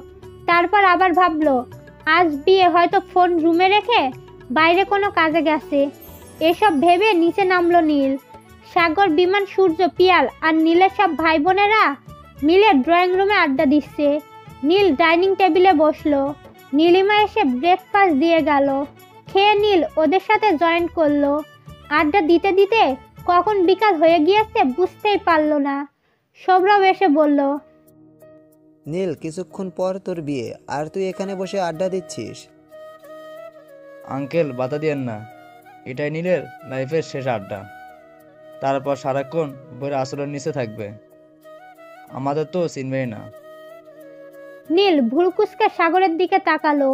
Speaker 1: তারপর আবার ভাবলো আজ বিয়ে, হয়তো ফোন রুমে রেখে বাইরে কোনো কাজে গেছে। এসব ভেবে নিচে নামলো নীল। সাগর, বিমান, সূর্য, পিয়াল আর নীলের সব ভাই বোনেরা মিলে ড্রয়িং রুমে আড্ডা দিচ্ছে। নীল ডাইনিং টেবিলে বসলো। নীলিমা এসে ব্রেকফাস্ট দিয়ে গেল। খেয়ে নীল ওদের সাথে জয়েন করলো। আড্ডা দিতে দিতে কখন বিকাল হয়ে গিয়েছে বুঝতেই পারলো না। সৌরভ এসে বলল,
Speaker 6: নীল, কিছুক্ষণ পর তোর বিয়ে, আর তুই এখানে বসে আড্ডা দিচ্ছিস?
Speaker 13: আঙ্কেল, বাধা দিয়েন না, এটাই নীলের লাইফের শেষ আড্ডা। তারপর সারাক্ষণ বইয়ের আসরের নিচে থাকবে, আমাদের তো চিনবেই না।
Speaker 1: নীল ভুরকুচকে সাগরের দিকে তাকালো।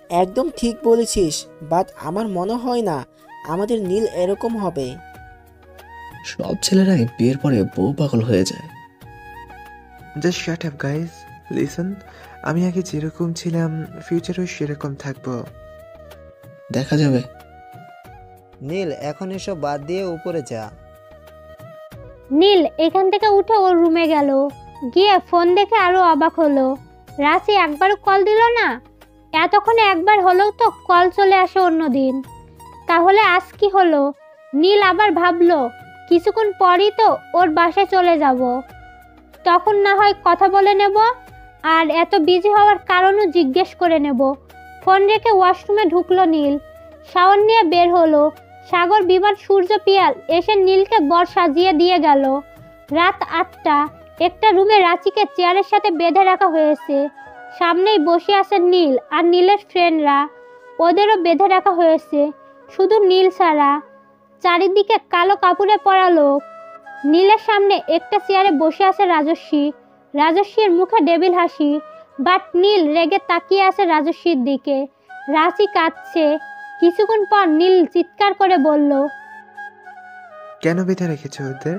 Speaker 11: একদম ঠিক বলেছিস, বাট আমার মনে হয় না আমাদের নীল এরকম হবে।
Speaker 12: সব ছেলেরাই বিয়ের পরে বউ পাগল হয়ে যায়।
Speaker 7: Just shut up guys, listen. আমি আগে যেরকম ছিলাম ফিউচারেও সেরকম থাকবো।
Speaker 12: দেখা যাবে।
Speaker 6: নীল, এখন এসব বাদ দিয়ে উপরে যা।
Speaker 1: নীল এখান থেকে উঠে ওর রুমে গেল। গিয়ে ফোন দেখে আরো অবাক হলো। রাশি একবারও কল দিল না। এতক্ষণে একবার হলেও তো কল চলে আসে অন্যদিন। তাহলে আজ কি হলো? নীল আবার ভাবলো কিছুক্ষণ পরই তো ওর বাসায় চলে যাব, তখন না হয় কথা বলে নেব, আর এত বিজি হওয়ার কারণও জিজ্ঞেস করে নেব। ফোন রেখে ওয়াশরুমে ঢুকলো নীল। শাওয়ার নিয়ে বের হলো। সাগর, বিমান, সূর্য, পিয়াল এসে নীলকে বর সাজিয়ে দিয়ে গেল। রাত 8টা। একটা রুমে রাঁচিকে চেয়ারের সাথে বেঁধে রাখা হয়েছে। সামনেই বসে আছে নীল আর নীলের ফ্রেন্ডরা, ওদেরও বেঁধে রাখা হয়েছে, শুধু নীল ছাড়া। চারিদিকে কালো কাপড়ে পরা লোক। নীলের সামনে একটা চেয়ারে বসে আছে রাজস্বী। রাজস্বীর মুখে ডেভিল হাসি, বাট নীল রেগে তাকিয়ে আছে রাজস্বীর দিকে। রাঁচি কাঁদছে। কিছুক্ষণ পর নীল চিৎকার করে বলল,
Speaker 7: কেন বেঁধে রেখেছো ওদের?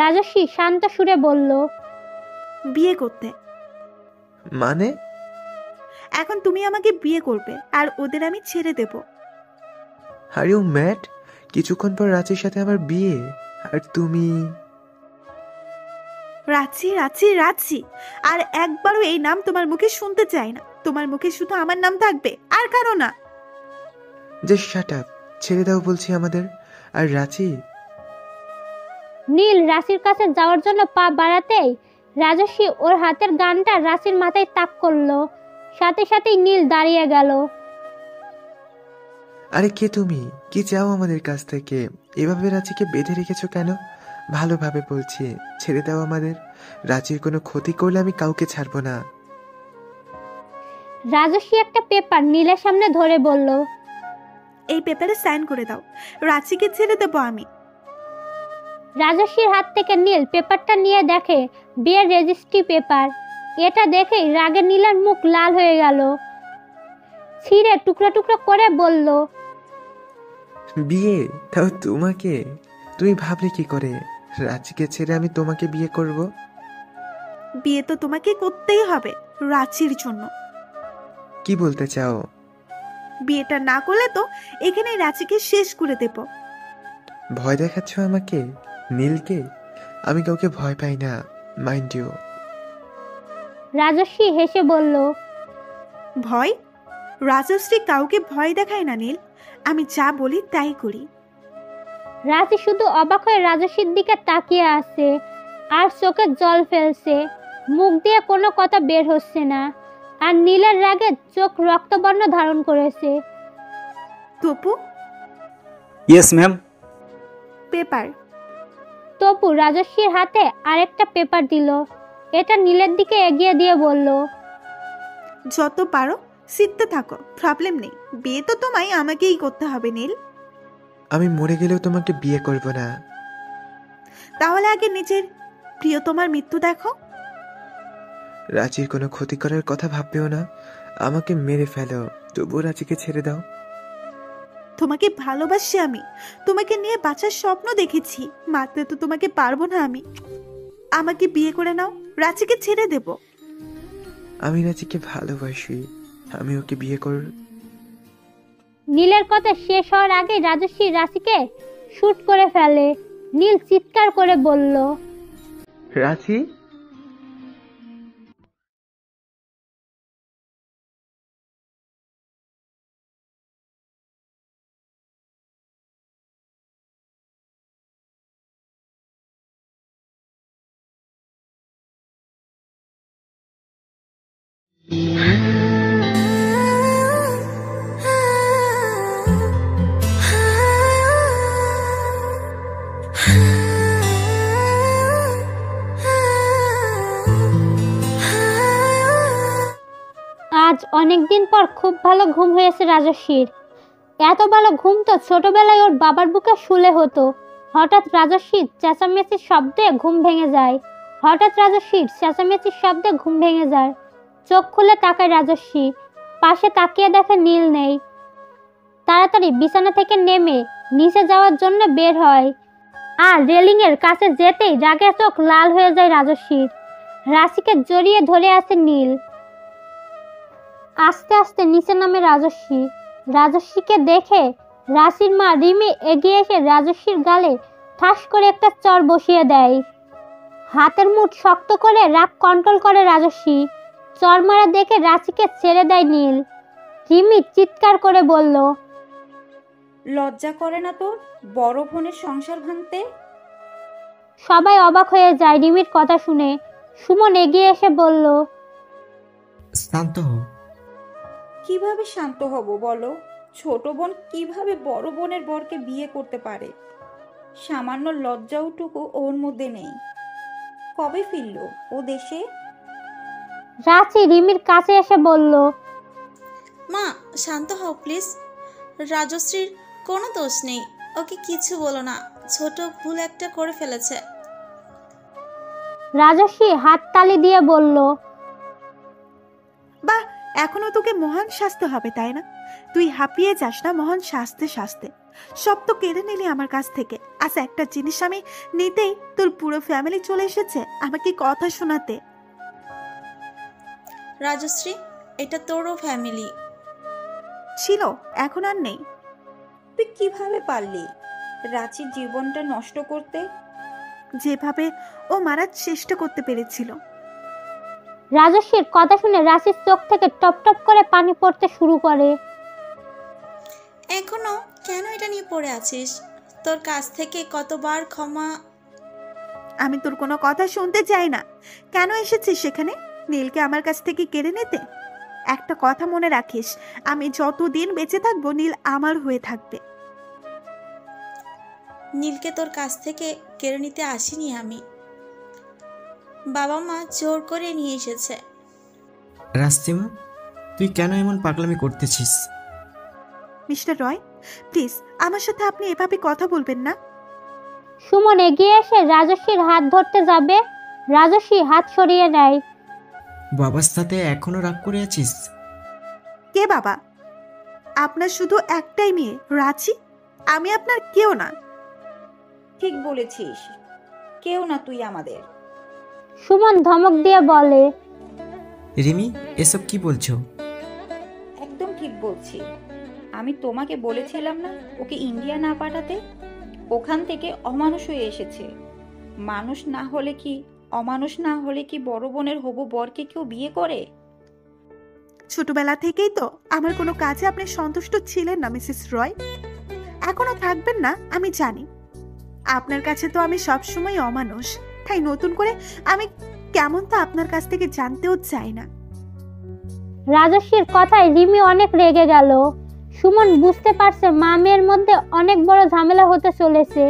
Speaker 1: রাজস্বী শান্ত সুরে বলল,
Speaker 2: বিয়ে করতে।
Speaker 7: মানে?
Speaker 2: এখন তুমি আমাকে বিয়ে করবে আর ওদের আমি ছেড়ে দেব।
Speaker 7: Are you mad? কিছুক্ষণ পর রাঁচির সাথে আমার বিয়ে, আর তুমি?
Speaker 2: রাঁচি রাঁচি রাঁচি, আর একবারও এই নাম তোমার মুখে শুনতে চাই না। তোমার মুখে শুধু আমার নাম থাকবে, আর কারো না।
Speaker 7: জাস্ট শাট আপ, ছেড়ে দাও বলছি আমাদের। আর রাঁচি?
Speaker 1: নীল রাশির কাছে যাওয়ার জন্য পা বাড়াতেই রাজস্বী ওর হাতের গানটা রাশির মাথায় তাক করলো। সাথে সাথেই নীল দাঁড়িয়ে গেল।
Speaker 7: আরে কে তুমি? কি চাও আমাদের কাছ থেকে? এভাবে রাঁচিকে বেঁধে রেখেছো কেন? ভালোভাবে বলছি, ছেড়ে দাও আমাদের। রাঁচির কোনো ক্ষতি করলে আমি কাউকে ছাড়বো না।
Speaker 1: রাজস্বী একটা পেপার নীলের সামনে ধরে বলল,
Speaker 2: এই পেপারে সাইন করে দাও, রাঁচিকে ছেড়ে দেবো আমি।
Speaker 1: রাজস্বীর হাত থেকে নীল পেপারটা নিয়ে দেখে বিয়ের রেজিস্ট্রি পেপার। এটা দেখেই রাগে নীলের মুখ লাল হয়ে গেল। ছিঁড়ে টুকরো টুকরো করে বলল,
Speaker 7: বিয়ে? তাও তোমাকে? তুমি ভাবলে কি করে রাঁচিকে ছেড়ে আমি তোমাকে বিয়ে করব?
Speaker 2: বিয়ে তো তোমাকে করতেই হবে রাঁচির জন্য।
Speaker 7: কি বলতে চাও?
Speaker 2: বিয়েটা না করলে তো এখানে রাঁচিকে শেষ করে দেব।
Speaker 7: ভয় দেখাচ্ছ আমাকে? নীলকে? আমি কাউকে ভয় পাই না, মাইন্ড ইউ।
Speaker 1: রাজস্বী হেসে বলল,
Speaker 2: ভয়? রাজশ্রী কাউকে ভয় দেখায় না নীল, আমি যা বলি তাই করি।
Speaker 1: রাজি শুধু অবাক হয়ে রাজস্বীর দিকে তাকিয়ে আছে আর চোখে জল ফেলছে। মুখ দিয়ে কোনো কথা বের হচ্ছে না, আর নীলের রাগে চোখ রক্তবর্ণ ধারণ করেছে।
Speaker 2: Tapu?
Speaker 3: Yes ma'am.
Speaker 2: Paper.
Speaker 1: Tapu রাজস্বীর হাতে আরেকটা পেপার দিল। এটা নীলের দিকে এগিয়ে দিয়ে বলল,
Speaker 2: যত পারো শিখতে থাকো, প্রবলেম নেই। বিয়ে তো তোমায় আমাকেই করতে হবে নীল।
Speaker 7: আমি মরে গেলেও তোমাকে বিয়ে করব না।
Speaker 2: তাহলে আগে নিজের প্রিয়তমার মৃত্যু দেখো।
Speaker 7: রাঁচির কোনো ক্ষতি করার কথা ভাববেও না, আমাকে মেরে ফেলো, তবুও রাঁচিকে ছেড়ে দাও।
Speaker 2: তোমাকে ভালোবাসি আমি, তোমাকে নিয়ে বাঁচার স্বপ্ন দেখেছি, মারতে তো তোমাকে পারবো না আমি। আমাকে বিয়ে করে নাও, রাঁচিকে ছেড়ে দেব।
Speaker 7: আমি রাঁচিকে ভালোবাসি, আমি ওকে বিয়ে কর।
Speaker 1: নীলের কথা শেষ হওয়ার আগে রাজস্বী রাশিকে শুট করে ফেলে। নীল চিৎকার করে বলল,
Speaker 7: রাঁচি?
Speaker 1: আজ অনেকদিন পর খুব ভালো ঘুম হয়েছে রাজস্বীর। এত ভালো ঘুম তো ছোটবেলায় ওর বাবার বুকে শুলে হতো। হঠাৎ রাজস্বীর চেঁচামেচির শব্দে ঘুম ভেঙে যায়। চোখ খুলে তাকায় রাজস্বী, পাশে তাকিয়ে দেখে নীল নেই। তাড়াতাড়ি বিছানা থেকে নেমে নিচে যাওয়ার জন্য বের হয়, আর রেলিংয়ের কাছে যেতেই রাগে চোখ লাল হয়ে যায় রাজস্বীর। রাশিকে জড়িয়ে ধরে আছে নীল। আস্তে আস্তে নিচে নামে রাজস্বী। রাজস্বীকে দেখে রাশির মা রিমি এগিয়ে এসে রাজস্বীর গালে ঠাস করে একটা চর বসিয়ে দেয়। হাতের মুঠ শক্ত করে রাগ কন্ট্রোল করে রাজস্বী। চর মারা দেখে রাশিকে ছেড়ে দেয় নীল। রিমি চিৎকার করে বলল,
Speaker 16: লজ্জা করে না তোর বড় বোনের সংসার ভাঙতে?
Speaker 1: সবাই অবাক হয়ে যায় রিমির কথা শুনে। সুমন এগিয়ে এসে বলল,
Speaker 15: শান্ত হও।
Speaker 16: কিভাবে শান্ত হব বলো? ছোট বোন কিভাবে বড় বোনের বরকে বিয়ে করতে পারে? সামান্য লজ্জাওটুকু ওর মধ্যে নেই। কবে ফিরলো ও দেশে?
Speaker 1: রাঁচি রিমির কাছে এসে বলল,
Speaker 9: মা শান্ত হও প্লিজ, রাজশ্রীর কোনো দোষ নেই, ওকে কিছু বলো না, ছোট ভুল একটা করে ফেলেছে।
Speaker 1: রাজস্বী হাত তালি দিয়ে বলল,
Speaker 2: বাহ, এখনো তোকে মহান শাস্তি হবে তাই না? তুই হাঁপিয়ে যাস না মহান শাস্তে শাস্তে। সব তো কেড়ে নিলি আমার কাছ থেকে। আচ্ছা, একটা জিনিস আমি নিতেই তোর পুরো ফ্যামিলি চলে এসেছে আমাকে কথা শোনাতে।
Speaker 9: রাজশ্রী, এটা তোরও ফ্যামিলি
Speaker 2: ছিল, এখন আর নেই।
Speaker 16: তুই কিভাবে পারলি রাঁচির জীবনটা নষ্ট করতে?
Speaker 2: যেভাবে ও মারার চেষ্টা করতে পেরেছিল।
Speaker 1: রাজস্বীর কথা শুনে রাশির চোখ থেকে টপ টপ করে পানি পড়তে শুরু করে।
Speaker 9: এখনো কেন এটা নিয়ে পড়ে আছিস? তোর কাছ থেকে কতবার ক্ষমা।
Speaker 2: আমি তোর কোনো কথা শুনতে চাই না। কেন এসেছিস সেখানে? নীলকে আমার কাছ থেকে কেড়ে নিতে? একটা কথা মনে রাখিস, আমি যতদিন বেঁচে থাকবো নীল আমার হয়ে থাকবে।
Speaker 9: নীলকে তোর কাছ থেকে কেড়ে নিতে আসিনি আমি, বাবা মা জোর করে নিয়ে এসেছে।
Speaker 15: রাস্তিমা, তুই কেন এমন পাগলামি করতেছিস?
Speaker 2: মিস্টার রয়, প্লিজ আমার সাথে আপনি এভাবে কথা বলবেন না।
Speaker 1: সুমন এগিয়ে এসে রাজস্বীর হাত ধরতে যাবে, রাজস্বী হাত সরিয়ে নেয়।
Speaker 15: বাবার সাথে এখনো রাগ করে আছিস?
Speaker 2: কে বাবা? আপনার শুধু একটাই মেয়ে রাঁচি, আমি আপনার কেউ না।
Speaker 16: ঠিক বলেছিস, কেউ না তুই আমাদের।
Speaker 1: সুমন ধমক দিয়ে বলে।
Speaker 15: রিমি, এসব কি বলছো?
Speaker 16: একদম ঠিক বলছি। আমি তোমাকে বলেছিলাম না ওকে ইন্ডিয়া না পাঠাতে? ওখান থেকে অমানুষ হয়ে এসেছে। মানুষ না হলে কি, অমানুষ না হলে কি বড় বোনের হবু বরকে কেউ বিয়ে করে?
Speaker 2: ছোটবেলা থেকেই তো আমার কোনো কাজে আপনি সন্তুষ্ট ছিলেন না মিসেস রয়, এখনো থাকবেন না আমি জানি। আপনার কাছে তো আমি সবসময় অমানুষ, তাই নতুন করে আমি কেমন তা আপনার কাছ থেকে জানতেও চাই না।
Speaker 1: রাজস্বীর কথায় রিমি অনেক রেগে গেল। সুমন বুঝতে পারছে মা মেয়ের মধ্যে অনেক বড় ঝামেলা হতে চলেছে,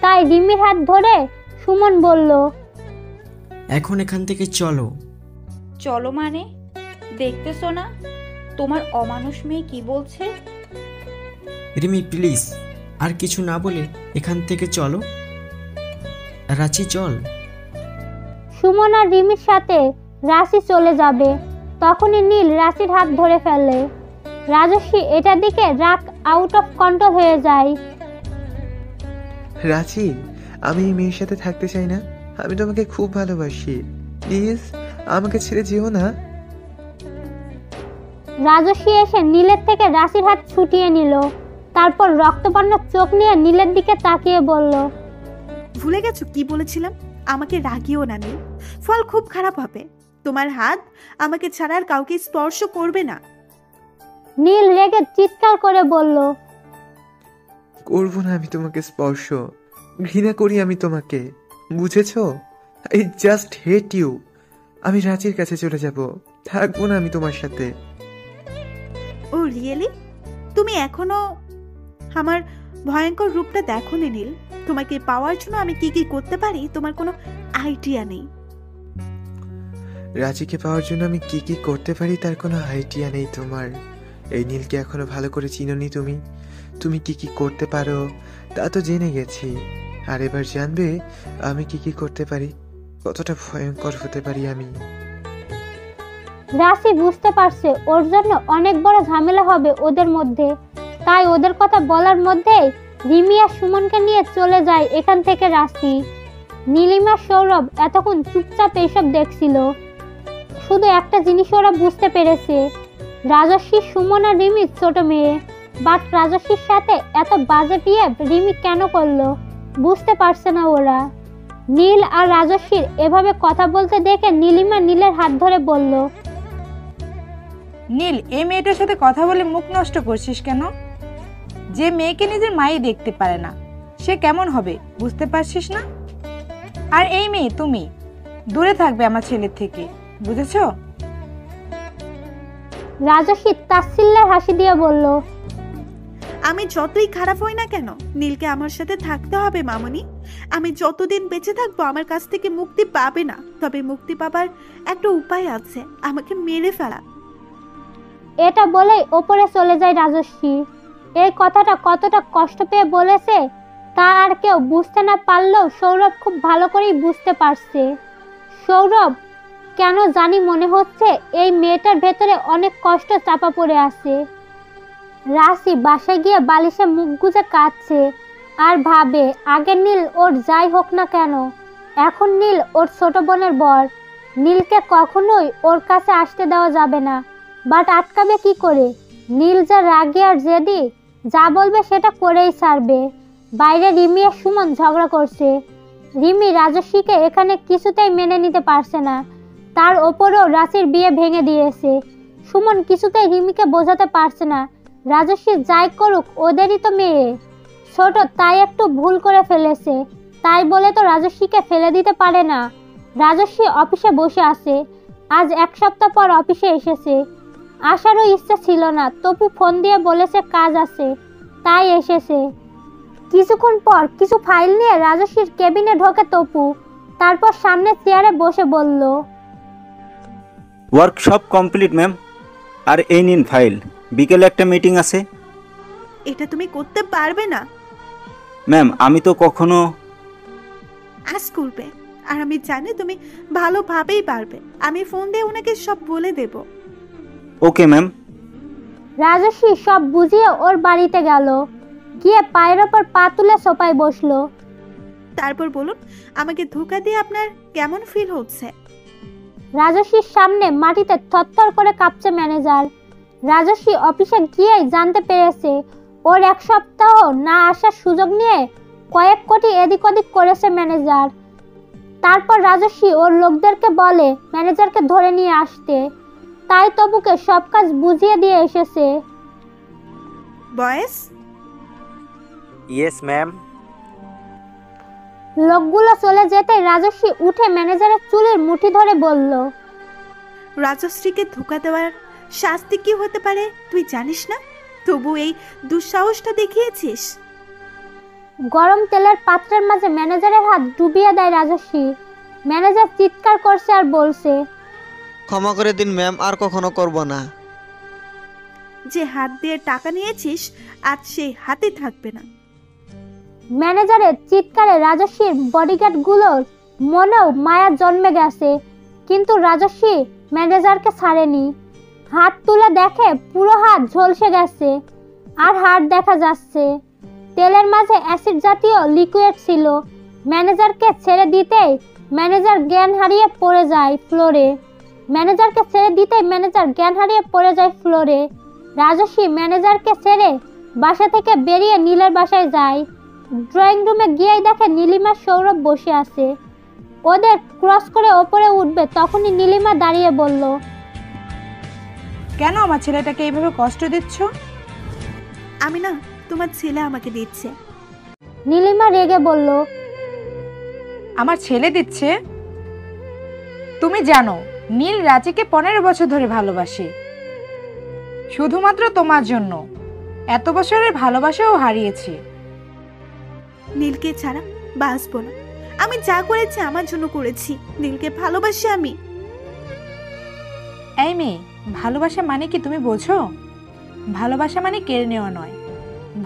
Speaker 1: তাই রিমির হাত ধরে সুমন বলল,
Speaker 15: এখন এখান থেকে চলো।
Speaker 16: চলো মানে? দেখতেছো না তোমার অমানুষ মেয়ে কি বলছে?
Speaker 15: রিমি প্লিজ, আর কিছু না বলে এখান থেকে চলো। রাঁচি চল।
Speaker 1: সুমন আর রিমির সাথে রাশি চলে যাবে। তখনই নীল রাশির হাত ধরে ফেলে। রাজস্বী এটার দিকে রাগ আউট অফ কন্ট্রোল হয়ে যায়।
Speaker 7: রাঁচি, আমি এই মেয়ের সাথে থাকতে চাই না। আমি তোমাকে খুব ভালোবাসি, প্লিজ আমাকে ছেড়ে যেও না।
Speaker 1: রাজস্বী এসে নীলের থেকে রাশির হাত ছুটিয়ে নিল, তারপর রক্তবর্ণ চোখ নিয়ে নীলের দিকে তাকিয়ে বলল,
Speaker 2: ভুলে গেছো কি বলেছিলাম? আমাকে রাগিও না নীল, ফল খুব খারাপ হবে। তোমার হাত আমাকে ছাড়া আর কাউকে স্পর্শ করবে না।
Speaker 1: নীল রেগে চিৎকার করে বলল,
Speaker 7: করবো না আমি তোমাকে স্পর্শ, ঘৃণা করি আমি তোমাকে, বুঝেছো? I just hate you. আমি রাঁচির কাছে চলে যাব, থাকবো না আমি তোমার সাথে।
Speaker 2: ও রিয়েলি? তুমি এখনো আমার ভয়ঙ্কর রূপটা দেখো নি নীল। তোমাকে পাওয়ার জন্য আমি কি কি করতে পারি তোমার কোনো আইডিয়া নেই।
Speaker 7: রাঁচিকে পাওয়ার জন্য আমি কি কি করতে পারি তার কোনো আইডিয়া নেই তোমার। এই নীলকে এখনো ভালো করে চিনোনি তুমি। তুমি কি কি করতে পারো তা তো জেনে গেছি, আর এবার জানবে আমি কি কি করতে পারি, কতটা ভয়ঙ্কর হতে পারি আমি।
Speaker 1: রাশি বুঝতে পারছে ওর জন্য অনেক বড় ঝামেলা হবে ওদের মধ্যে, তাই ওদের কথা বলার মধ্যেই রিমি আর সুমনকে নিয়ে চলে যায় এখান থেকে রাশি। নীলিমা সৌরভ এতক্ষণ চুপচাপ এইসব দেখছিল। শুধু একটা জিনিস ওরা বুঝতে পেরেছে, রাজস্বী সুমন আর রিমির ছোট মেয়ে, বাট রাজস্বীর সাথে এত বাজে বিয়ে রিমি কেন করলো বুঝতে পারছে না ওরা। নীল আর রাজস্বীর এভাবে কথা বলতে দেখে নীলিমা নীলের হাত ধরে বলল,
Speaker 8: নীল, এই মেয়েটার সাথে কথা বলে মুখ নষ্ট করছিস কেন? যে মেয়েকে নিজের মাই দেখতে পারে না সে কেমন হবে বুঝতে পারছিস না? আর এই মেয়ে তুমি দূরে থাকবে আমার ছেলের থেকে, বুঝেছো?
Speaker 1: রাজস্বী তাচ্ছিল্যের হাসি দিয়ে বলল,
Speaker 2: আমি যতই খারাপ হই না কেন নীলকে আমার সাথে থাকতে হবে মামনি। আমি যতদিন বেঁচে থাকবো আমার কাছ থেকে মুক্তি পাবে না, তবে মুক্তি পাবার একটা উপায় আছে, আমাকে মেরে ফেলা।
Speaker 1: এটা বলেই ওপরে চলে যায় রাজস্বী। এই কথাটা কতটা কষ্ট পেয়ে বলেছে তা আর কেউ বুঝতে না পারলেও সৌরভ খুব ভালো করেই বুঝতে পারছে। সৌরভ কেন জানি মনে হচ্ছে এই মেয়েটার ভেতরে অনেক কষ্ট চাপা পড়ে আছে। রাশি বাসায় গিয়ে বালিশে মুখ গুজে কাঁদছে আর ভাবে, আগে নীল ওর যাই হোক না কেন, এখন নীল ওর ছোট বোনের বর। নীলকে কখনোই ওর কাছে আসতে দেওয়া যাবে না। বাট আটকাবে কি করে? নীল যা রাগী আর জেদি, যা বলবে সেটা করেই ছাড়বে। বাইরে রিমি আর সুমন ঝগড়া করছে। রিমি রাজস্বীকে এখানে কিছুতেই মেনে নিতে পারছে না, তার ওপরেও রাশির বিয়ে ভেঙে দিয়েছে। সুমন কিছুতেই রিমিকে বোঝাতে পারছে না রাজস্বী যাই করুক ওদেরই তো মেয়ে, ছোট তাই একটু ভুল করে ফেলেছে, তাই বলে তো রাজস্বীকে ফেলে দিতে পারে না। রাজস্বী অফিসে বসে আছে, আজ 1 সপ্তাহ পর অফিসে এসেছে। আসারও ইচ্ছা ছিল না, তপু ফোন দিয়ে বলেছে কাজ আছে, তাই এসেছে। কিছুক্ষণ পর কিছু ফাইল নিয়ে রাজস্বীর কেবিনে ঢোকে তপু, তারপর সামনে চেয়ারে বসে বলল,
Speaker 3: ওয়ার্কশপ কমপ্লিট ম্যাম, আর এই নিন ফাইল, বিকেলে একটা মিটিং আছে।
Speaker 2: এটা তুমি করতে পারবে না।
Speaker 3: ম্যাম আমি তো কখনো।
Speaker 2: আজ করবে, আর আমি জানি তুমি ভালোভাবেই পারবে। আমি ফোন দিয়ে ওনাকে সব বলে দেব।
Speaker 3: Okay ma'am.
Speaker 1: রাজস্বী সব বুঝিয়ে ওর বাড়িতে গেল, গিয়ে পায়ের ওপর পা তুলে সোফায় বসলো।
Speaker 2: তারপর বলুন, আমাকে ধোকা দিয়ে আপনার কেমন ফিল হচ্ছে?
Speaker 1: রাজস্বীর সামনে মাটিতে থরথর করে কাঁপছে ম্যানেজার। রাজস্বী অফিসে গিয়েই জানতে পেরেছে ওর 1 সপ্তাহ না আসার সুযোগ নিয়ে কয়েক কোটি এদিক ওদিক করেছে ম্যানেজার। তারপর রাজস্বী ওর লোকদেরকে বলে ম্যানেজারকে ধরে নিয়ে আসতে, তাই তপুকে সব কাজ বুঝিয়ে দিয়ে এসেছে।
Speaker 2: বয়েস?
Speaker 14: Yes ma'am.
Speaker 1: লোকগুলো চলে যেতে রাজস্বী উঠে ম্যানেজারের চুলের মুঠি ধরে বলল,
Speaker 2: রাজশ্রীকে ধোকা দেওয়ার শাস্তি কি হতে পারে তুই জানিস না? তবু এই দুঃসাহসটা দেখিয়েছিস।
Speaker 1: গরম তেলের পাত্রের মাঝে ম্যানেজারের হাত ডুবিয়ে দেয় রাজস্বী। ম্যানেজার চিৎকার করছে আর বলছে,
Speaker 17: ক্ষমা করে দিন ম্যাম, আর কখনো করব না।
Speaker 2: যে হাত দিয়ে টাকা নিয়েছিস আজ সেই হাতে থাকবে না।
Speaker 1: ম্যানেজারের চিৎকারে রাজস্বীর বডিগার্ডগুলোর মনেও মায়া জন্মে গেছে, কিন্তু রাজস্বী ম্যানেজারকে ছাড়েনি। হাত তুলে দেখে পুরো হাত ঝলসে গেছে, আর হাড় দেখা যাচ্ছে। তেলের মাঝে অ্যাসিড জাতীয় লিকুইড ছিল। ম্যানেজারকে ছেড়ে দিতেই ম্যানেজার জ্ঞান হারিয়ে পড়ে যায় ফ্লোরে। রাজস্বী ম্যানেজারকে ছেড়ে বাসা থেকে বেরিয়ে নীলের বাসায় যায়। ড্রয়িং রুমে গিয়েই দেখে নীলিমা সৌরভ বসে আছে। ওদের ক্রস করে ওপরে উঠবে, তখনই নীলিমা দাঁড়িয়ে বলল,
Speaker 8: কেন আমার ছেলেটাকে এইভাবে কষ্ট দিচ্ছ?
Speaker 2: আমি না, তোমার ছেলে আমাকে দিচ্ছে।
Speaker 1: নীলিমা রেগে বলল,
Speaker 8: আমার ছেলে দিচ্ছে? তুমি জানো নীল রাজিকে 15 বছর ধরে ভালোবাসে, শুধুমাত্র তোমার জন্য। এত বছরের ভালোবাসাও হারিয়েছে।
Speaker 2: নীলকে ছাড়া বাঁচবো না। আমি যা করেছি আমার জন্য করেছি। নীলকে ভালোবাসি আমি।
Speaker 8: এই মেয়ে, ভালোবাসা মানে কি তুমি বোঝো? ভালোবাসা মানে কেড়ে নেওয়া নয়,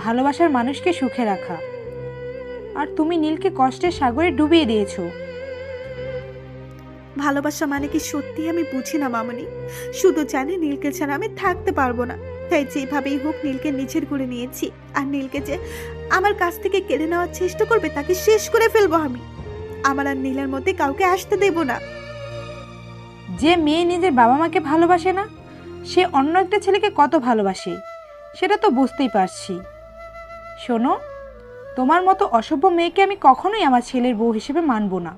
Speaker 8: ভালোবাসার মানুষকে সুখে রাখা। আর তুমি নীলকে কষ্টের সাগরে ডুবিয়ে দিয়েছো।
Speaker 2: ভালোবাসা মানে কি সত্যি আমি বুঝি না মামনি। শুধু জানি নীলকে ছাড়া আমি থাকতে পারবো না, তাই যেভাবেই হোক নীলকে নিজের করে নিয়েছি। আর নীলকে যে আমার কাছ থেকে কেড়ে নেওয়ার চেষ্টা করবে তাকে শেষ করে ফেলবো আমি। আমার আর নীলের মধ্যে কাউকে আসতে দেব না।
Speaker 8: যে মেয়ে নিজের বাবা মাকে ভালোবাসে না, সে অন্য একটা ছেলেকে কত ভালোবাসে সেটা তো বুঝতেই পারছি। শোনো, তোমার মতো অসভ্য মেয়েকে আমি কখনোই আমার ছেলের বউ হিসেবে মানব না।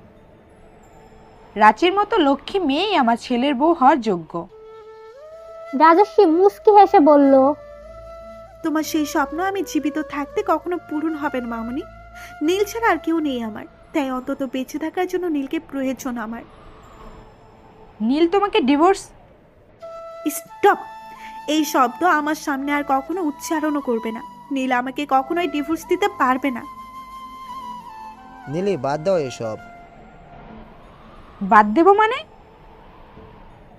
Speaker 8: রাঁচির মতো লক্ষ্মী মেয়েই আমার ছেলের বউ হওয়ার যোগ্য।
Speaker 1: রাজস্বী মুস্কি হেসে বলল,
Speaker 2: তোমার সেই স্বপ্ন আমি জীবিত থাকতে কখনো পূরণ হবে না মামনি। নীল ছাড়া আর কেউ নেই আমার, তাই অন্তত বেঁচে থাকার জন্য নীলকে প্রয়োজন আমার।
Speaker 8: নীল তোমাকে ডিভোর্স?
Speaker 2: স্টপ! এই শব্দ আমার সামনে আর কখনো উচ্চারণও করবে না। নীল আমাকে কখনোই ডিভোর্স দিতে পারবে না।
Speaker 6: নীলি, বাদ দাও এসব।
Speaker 8: বাদ দেব মানে?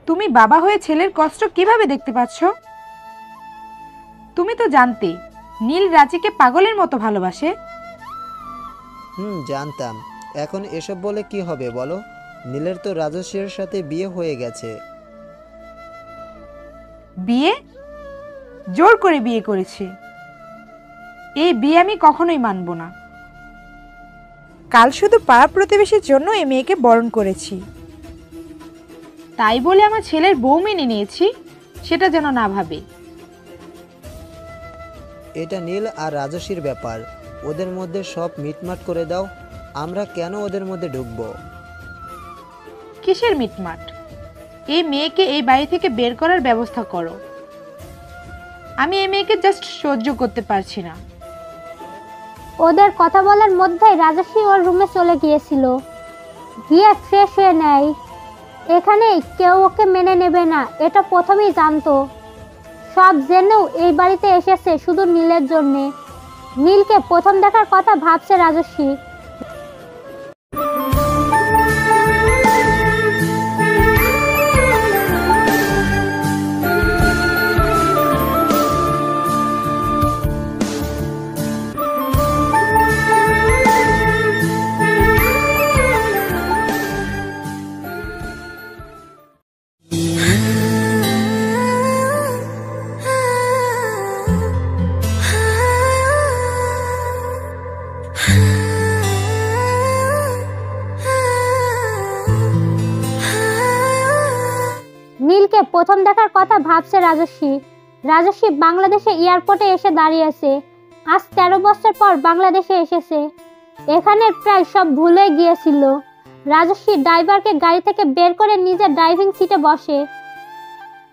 Speaker 8: তুমি বাবা হয়ে ছেলের কষ্ট কিভাবে দেখতে পাচ্ছ? তুমি তো জানতে নীল রাজিকে পাগলের মতো ভালোবাসে।
Speaker 6: জানতাম। এখন এসব বলে কি হবে বলো? নীলের তো রাজস্বীর সাথে বিয়ে হয়ে গেছে।
Speaker 8: বিয়ে? জোর করে বিয়ে করেছে। এই বিয়ে আমি কখনোই মানব না। কাল শুধু পাড়া প্রতিবেশীর জন্য এই মেয়েকে বরণ করেছি। তাই বলে আমার ছেলের বউ মেনে নিয়েছি সেটা যেন না ভাবে।
Speaker 6: এটা নীল আর রাজস্বীর ব্যাপার, ওদের মধ্যে সব মিটমাট করে দাও। আমরা কেন ওদের মধ্যে ঢুকবো?
Speaker 8: কিসের মিটমাট? এই মেয়েকে এই বাড়ি থেকে বের করার ব্যবস্থা করো। আমি এই মেয়েকে জাস্ট সহ্য করতে পারছি না।
Speaker 1: ওদের কথা বলার মধ্যেই রাজস্বী ওর রুমে চলে গিয়েছিল, গিয়ে ফ্রেশ হয়ে নেয়। এখানে কেউ ওকে মেনে নেবে না এটা প্রথমেই জানতো। সব জেনেও এই বাড়িতে এসেছে শুধু নীলের জন্যে। নীলকে প্রথম দেখার কথা ভাবছে রাজস্বী। নীলকে প্রথম দেখার কথা ভাবছে রাজস্বী। রাজস্বী বাংলাদেশে এয়ারপোর্টে এসে দাঁড়িয়েছে। আজ 13 বছর পর বাংলাদেশে এসেছে। এখানের প্রায় সব ভুলে গিয়েছিল। রাজস্বী ড্রাইভারকে গাড়ি থেকে বের করে নিজের ড্রাইভিং সিটে বসে।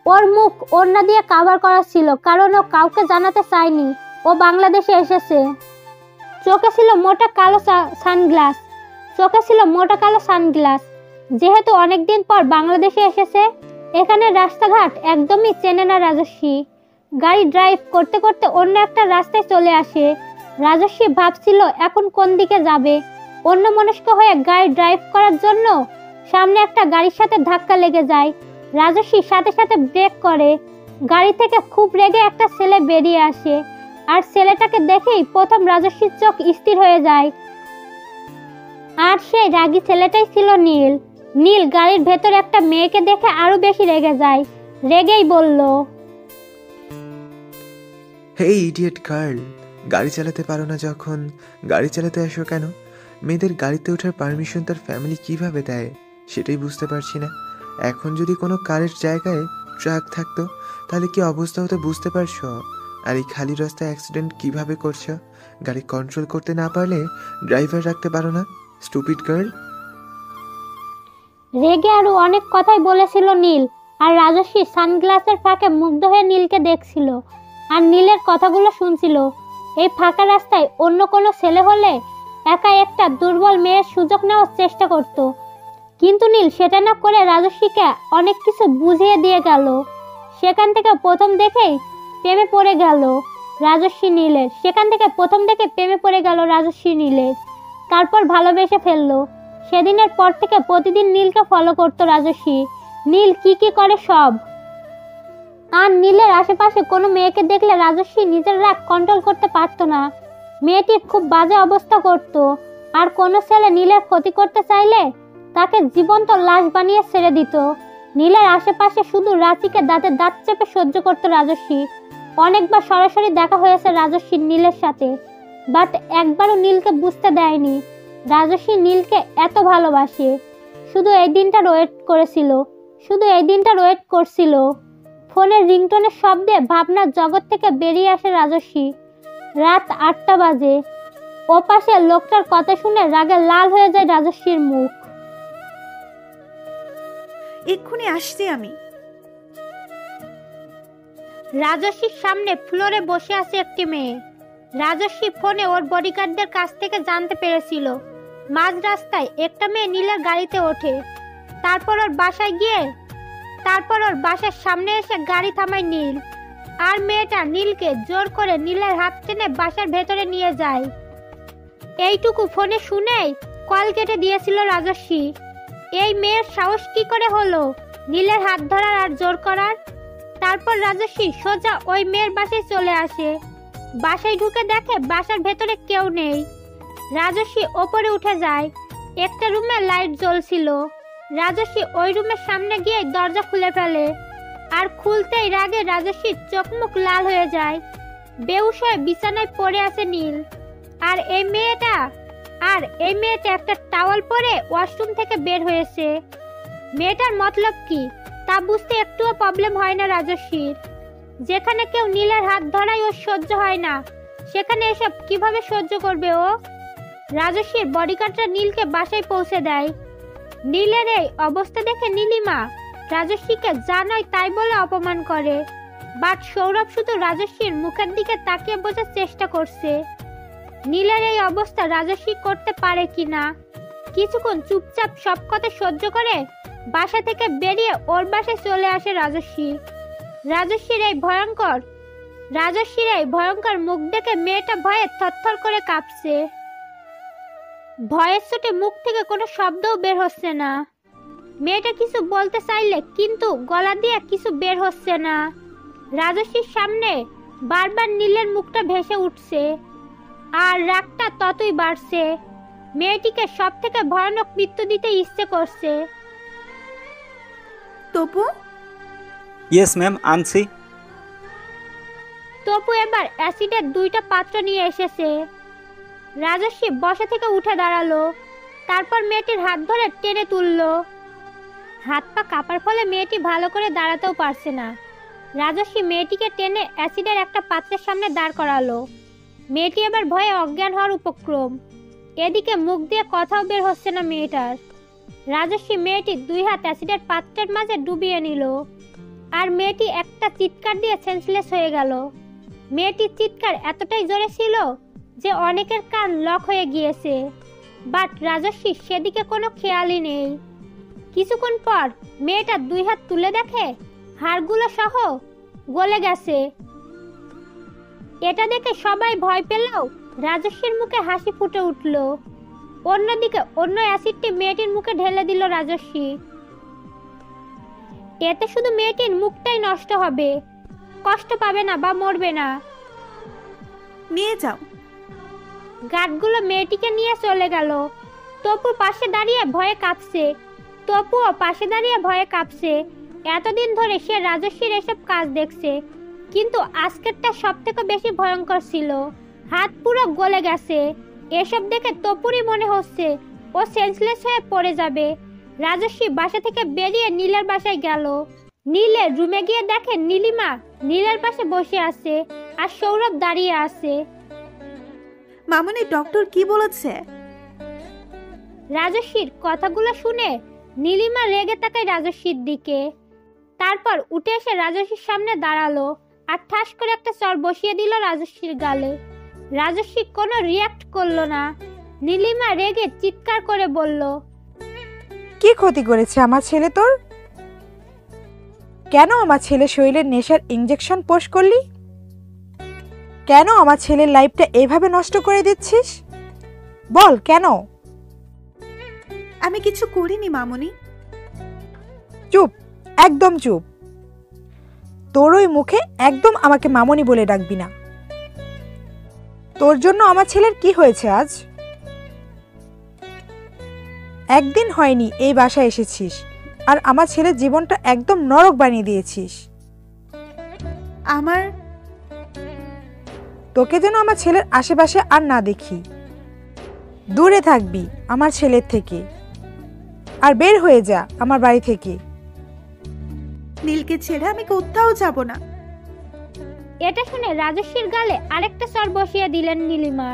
Speaker 1: ওর মুখ ওড়না দিয়ে কভার করা ছিল, কারণ ও কাউকে জানাতে চায়নি ও বাংলাদেশে এসেছে। চোখে ছিল মোটা কালো সানগ্লাস। যেহেতু অনেকদিন পর বাংলাদেশে এসেছে, এখানে রাস্তাঘাট একদমই চেনে না রাজস্বী। গাড়ি ড্রাইভ করতে করতে অন্য একটা রাস্তায় চলে আসে। রাজস্বী ভাবছিল এখন কোন দিকে যাবে। অন্যমনস্ক হয়ে গাড়ি ড্রাইভ করার জন্য সামনে একটা গাড়ির সাথে ধাক্কা লেগে যায়। রাজস্বী সাথে সাথে ব্রেক করে। গাড়ি থেকে খুব রেগে একটা ছেলে বেরিয়ে আসে, আর ছেলেটাকে দেখেই প্রথম রাজস্বীর চোখ স্থির হয়ে যায়। আর সেই রাগী ছেলেটাই ছিল নীল। নীল গাড়ির ভেতর একটা মেয়েকে দেখে আরো বেশি রেগে যায়। রেগেই বলল,
Speaker 7: হেই ইডিয়েট গার্ল, গাড়ি চালাতে পারো না যখন গাড়ি চালাতে আসো কেন? মেয়েদের গাড়িতে ওঠার পারমিশন তার ফ্যামিলি কিভাবে দেয় সেটাই বুঝতে পারছি না। এখন যদি কোনো কারের জায়গায় ট্রাক থাকতো তাহলে কি অবস্থা হতো বুঝতে পারছো? আর এই খালি রাস্তায় অ্যাক্সিডেন্ট কিভাবে করছো? গাড়ি কন্ট্রোল করতে না পারলে ড্রাইভার রাখতে পারো না? Stupid girl.
Speaker 1: রেগে আরো অনেক কথাই বলেছিল নীল। আর রাজস্বী সানগ্লাসের ফাঁকে মুগ্ধ হয়ে নীলকে দেখছিল আর নীলের কথাগুলো শুনছিল। এই ফাঁকা রাস্তায় অন্য কোনো ছেলে হলে একা একটা দুর্বল মেয়ের সুযোগ নেওয়ার চেষ্টা করত, কিন্তু নীল সেটা না করে রাজস্বীকে অনেক কিছু বুঝিয়ে দিয়ে গেল। সেখান থেকে প্রথম দেখে প্রেমে পড়ে গেল রাজস্বী নীলের। তারপর ভালোবেসে ফেললো। সেদিনের পর থেকে প্রতিদিন নীলকে ফলো করতো রাজস্বী। নীল কি কি করে সব। আর নীলের আশেপাশে কোনো মেয়েকে দেখলে রাজস্বী নিজের রাগ কন্ট্রোল করতে পারতো না। মেয়েটির খুব বাজে অবস্থা করত। আর কোনো ছেলে নীলের ক্ষতি করতে চাইলে তাকে জীবন্ত লাশ বানিয়ে ছেড়ে দিত। নীলের আশেপাশে শুধু রাঁচিকে দাঁতে দাঁত চেপে সহ্য করতো রাজস্বী। অনেকবার সরাসরি দেখা হয়েছে রাজস্বীর নীলের সাথে, বাট একবারও নীলকে বুঝতে দেয়নি রাজস্বী নীলকে এত ভালোবাসে। শুধু এই দিনটার ওয়েট করছিল। ফোনের রিংটোনের শব্দে ভাবনার জগৎ থেকে বেরিয়ে আসে রাজস্বী। রাত 8টা বাজে। ওপাশে লোকটার কথা শুনে রাগে লাল হয়ে যায় রাজস্বীর মুখ।
Speaker 2: এক্ষুনি আসছি আমি।
Speaker 1: রাজস্বীর সামনে ফ্লোরে বসে আছে একটি মেয়ে। রাজস্বী ফোনে ওর বডিগার্ডদের কাছ থেকে জানতে পেরেছিল মাঝ রাস্তায় একটা মেয়ে নীলের গাড়িতে ওঠে। তারপর ওর বাসার সামনে এসে গাড়ি থামায় নীল। আর মেয়েটা নীলকে জোর করে নীলের হাত টেনে বাসার ভেতরে নিয়ে যায়। এইটুকু ফোনে শুনেই কল কেটে দিয়েছিল রাজস্বী। এই মেয়ের সাহস কি করে হলো নীলের হাত ধরার আর জোর করার? তারপর রাজস্বী সোজা ওই মেয়ের বাসায় চলে আসে। বাসায় ঢুকে দেখে বাসার ভেতরে কেউ নেই। রাজস্বী ওপরে উঠে যায়। একটা রুমে লাইট জ্বলছিল। রাজস্বী ওই রুমের সামনে গিয়ে দরজা খুলে ফেলে। আর খুলতেই রাগে রাজস্বীর চোখ মুখ লাল হয়ে যায়। বেহুশ হয়ে বিছানায় পড়ে আছে নীল। আর এই মেয়েটা একটা টাওয়াল পরে ওয়াশরুম থেকে বের হয়েছে। মেয়েটার মতলব কি তা বুঝতে একটুও প্রবলেম হয় না রাজস্বীর। যেখানে কেউ নীলের হাত ধরাই ওর সহ্য হয় না, সেখানে এসব কিভাবে সহ্য করবে ও? রাজস্বীর বডিগার্ডরা নীলকে বাসায় পৌঁছে দেয়। নীলের এই অবস্থা দেখে নীলিমা রাজস্বীকে যা নয় তাই বলে অপমান করে, বাট সৌরভ শুধু রাজস্বীর মুখের দিকে তাকিয়ে বোঝার চেষ্টা করছে নীলের এই অবস্থা রাজস্বী করতে পারে কিনা। কিছুক্ষণ চুপচাপ সব কথা সহ্য করে বাসা থেকে বেরিয়ে ওর বাসায় চলে আসে রাজস্বী। রাজস্বীর এই ভয়ঙ্কর মুখ দেখে মেয়েটা ভয়ে থরথর করে কাঁপছে। ভয়ের চোটে মুখ থেকে কোনো শব্দও বের হচ্ছে না। মেয়েটা কিছু বলতে চাইলে কিন্তু গলা দিয়ে কিছু বের হচ্ছে না। রাজস্বীর সামনে বারবার নীলের মুখটা ভেসে উঠছে আর রাগটা ততই বাড়ছে। মেয়েটিকে সব থেকে ভয়ানক মৃত্যু দিতে ইচ্ছে করছে।
Speaker 2: তপু?
Speaker 3: ইয়েস ম্যাম, আনছি।
Speaker 1: তপু এবার অ্যাসিডের 2টা পাত্র নিয়ে এসেছে। রাজস্বী বসা থেকে উঠে দাঁড়ালো, তারপর মেয়েটির হাত ধরে টেনে তুললো। হাত পা কাঁপার ফলে মেয়েটি ভালো করে দাঁড়াতেও পারছে না। রাজস্বী মেয়েটিকে টেনে অ্যাসিডের একটা পাত্রের সামনে দাঁড় করালো। মেয়েটি এবার ভয়ে অজ্ঞান হওয়ার উপক্রম। এদিকে মুখ দিয়ে কথাও বের হচ্ছে না মেয়েটার। রাজস্বী মেয়েটি 2 হাত অ্যাসিডের পাত্রের মাঝে ডুবিয়ে নিল আর মেয়েটি একটা চিৎকার দিয়ে সেন্সলেস হয়ে গেল। মেয়েটির চিৎকার এতটাই জোরে ছিল যে অনেকের কান লক হয়ে গিয়েছে, বাট রাজস্বী সেদিকে কোনো খেয়ালই নেই। কিছুক্ষণ পর মেয়েটা 2 হাত তুলে দেখে হাড়গুলো সহ গলে গেছে। এটা দেখে সবাই ভয় পেলেও রাজস্বীর মুখে হাসি ফুটে উঠল। অন্যদিকে অন্য অ্যাসিডটি মেয়েটির মুখে ঢেলে দিল রাজস্বী। এতে শুধু মেয়েটির মুখটাই নষ্ট হবে, কষ্ট পাবে না বা মরবে না।
Speaker 2: নিয়ে যাও।
Speaker 1: গার্ডগুলো মেয়েটিকে নিয়ে চলে গেল। তপুও পাশে দাঁড়িয়ে ভয়ে কাঁপছে। এতদিন ধরে সে রাজস্বীর এসব কাজ দেখছে, কিন্তু আজকেরটা সব থেকে বেশি ভয়ঙ্কর ছিল। হাত পুরো গলে গেছে। এসব দেখে তপুরই মনে হচ্ছে ও সেন্সলেস হয়ে পড়ে যাবে। রাজস্বী বাসা থেকে বেরিয়ে নীলের বাসায় গেল। নীলের রুমে গিয়ে দেখে নীলিমা নীলের পাশে বসে আছে আর সৌরভ দাঁড়িয়ে আছে।
Speaker 2: মামনি, ডক্টর কি বলেছে?
Speaker 1: রাজস্বীর কথাগুলো শুনে নীলিমা রেগে তাকায় রাজস্বীর দিকে। তারপর উঠে এসে রাজস্বীর সামনে দাঁড়ালো আর ঠাস করে একটা চর বসিয়ে দিল রাজস্বীর গালে। রাজস্বী কোনো রিয়াক্ট করলো না। নীলিমা রেগে চিৎকার করে বলল,
Speaker 8: কি ক্ষতি করেছে আমার ছেলে তোর? কেন আমার ছেলে শরীরের নেশার ইনজেকশন পোষ করলি? কেন আমার ছেলের লাইফটা এভাবে নষ্ট করে দিচ্ছিস? বল কেন?
Speaker 2: আমি কিছু করিনি মামনি।
Speaker 8: চুপ, একদম চুপ। তোর ওই মুখে একদম আমাকে মামনি বলে ডাকবি না। তোর জন্য আমার ছেলের কি হয়েছে আজ? একদিন হয়নি এই বাসায় এসেছিস আর আমার ছেলের জীবনটা একদম নরক বানিয়ে দিয়েছিস। তোকে যেন আমার ছেলের আশেপাশে আর না দেখি। দূরে থাকবি আমার ছেলের থেকে, আর বের হয়ে যা আমার বাড়ি থেকে।
Speaker 2: নীলকে ছেড়ে আমি কোথাও যাব না।
Speaker 1: এটা শুনে রাজস্বীর গালে আরেকটা চর বসিয়ে দিলেন নীলিমা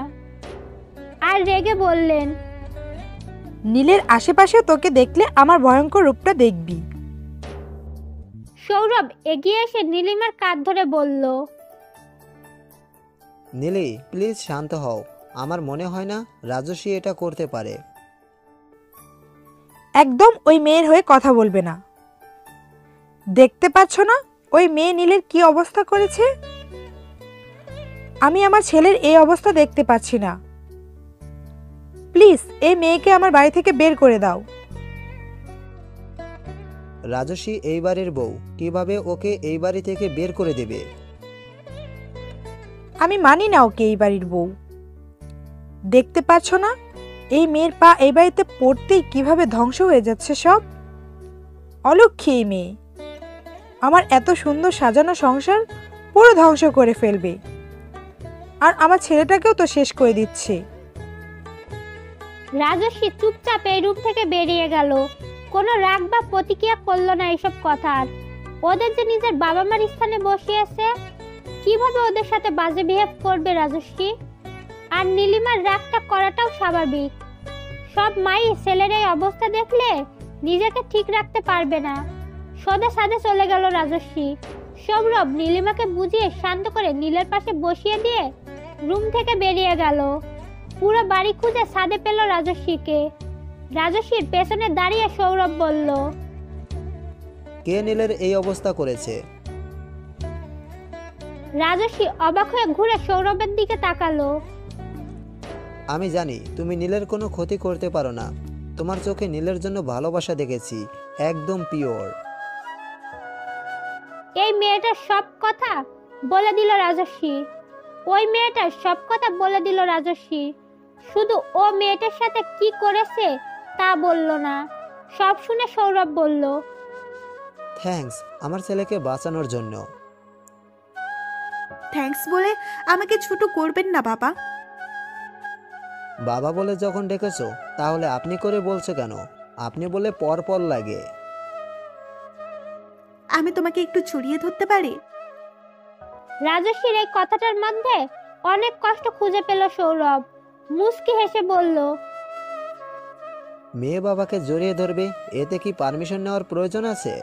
Speaker 1: আর রেগে বললেন,
Speaker 8: নীলের আশেপাশে তোকে দেখলে আমার ভয়ঙ্কর রূপটা দেখবি।
Speaker 1: সৌরভ এগিয়ে এসে নীলিমার কাঁধ ধরে বলল,
Speaker 6: নীলি প্লিজ শান্ত হও। আমার মনে হয় না রাজস্বী এটা করতে পারে।
Speaker 8: একদম ওই মেয়ের হয়ে কথা বলবে না। দেখতে পাচ্ছ না ওই মেয়ে নীলের কি অবস্থা করেছে? আমি আমার ছেলের এই অবস্থা দেখতে পাচ্ছি না। প্লিজ এই মেয়েকে আমার বাড়ি থেকে বের করে দাও।
Speaker 6: রাজস্বী এই বাড়ির বউ, কিভাবে ওকে এই বাড়ি থেকে বের করে দেবে?
Speaker 8: আমি মানি না ওকে এই বাড়ির বউ। দেখতে পাচ্ছ না এই মেয়ের পা এই বাড়িতে পড়তেই কিভাবে ধ্বংস হয়ে যাচ্ছে সব। অলক্ষী এই মেয়ে আমার এত সুন্দর সাজানো সংসার পুরো ধ্বংস করে ফেলবে, আর আমার ছেলেটাকেও তো শেষ করে দিচ্ছে।
Speaker 1: রাজস্বী চুপচাপ এই রুম থেকে বেরিয়ে গেল। কোনো রাগ বা প্রতিক্রিয়া করলো না এসব কথার। ওদের যে নিজের বাবা মার স্থানে বসিয়েছে, কিভাবে ওদের সাথে বাজে বিহেভ করবে রাজশ্রী? আর নীলিমার রাগটা করাটাও স্বাভাবিক। সব মাই ছেলের এই অবস্থা দেখলে নিজেকে ঠিক রাখতে পারবে না। সদা সাদে চলে গেল রাজশ্রী। সৌরভ নীলিমাকে বুঝিয়ে শান্ত করে নীলের পাশে বসিয়ে দিয়ে রুম থেকে বেরিয়ে গেল। পুরো বাড়ি খুঁজে ছাদে পেল রাজশ্রীকে। রাজশ্রীর পেছনে দাঁড়িয়ে সৌরভ বলল,
Speaker 6: কে নীলের এই অবস্থা করেছে?
Speaker 1: রাজশ্রী অবাক হয়ে ঘুরে সৌরভের দিকে তাকালো।
Speaker 6: আমি জানি তুমি নীলের কোনো ক্ষতি করতে পারো না। তোমার চোখে নীলের জন্য ভালোবাসা দেখেছি, একদম পিওর।
Speaker 1: এই মেয়েটার সব কথা বলে দিল রাজশ্রী। ওই মেয়েটার সব কথা বলে দিল রাজশ্রী। শুধু ও মেয়েটার সাথে কি করেছে তা বলল না। সব শুনে সৌরভ বলল,
Speaker 6: থ্যাঙ্কস আমার ছেলেকে বাঁচানোর জন্য।
Speaker 2: থ্যাঙ্কস বলে আমাকে ছোট করবেন না বাবা।
Speaker 6: বাবা বলে যখন ডেকেছো তাহলে আপনি করে বলছো কেন? আপনি বলে পর পর লাগে।
Speaker 2: আমি তোমাকে একটু জড়িয়ে ধরতে পারি?
Speaker 1: রাজশ্রীর এই কথাটার মধ্যে অনেক কষ্ট খুঁজে পেল সৌরভ। মুস্কি হেসে বলল,
Speaker 6: মেয়ে বাবাকে জড়িয়ে ধরবে, এতে কি পারমিশন নেওয়ার প্রয়োজন আছে?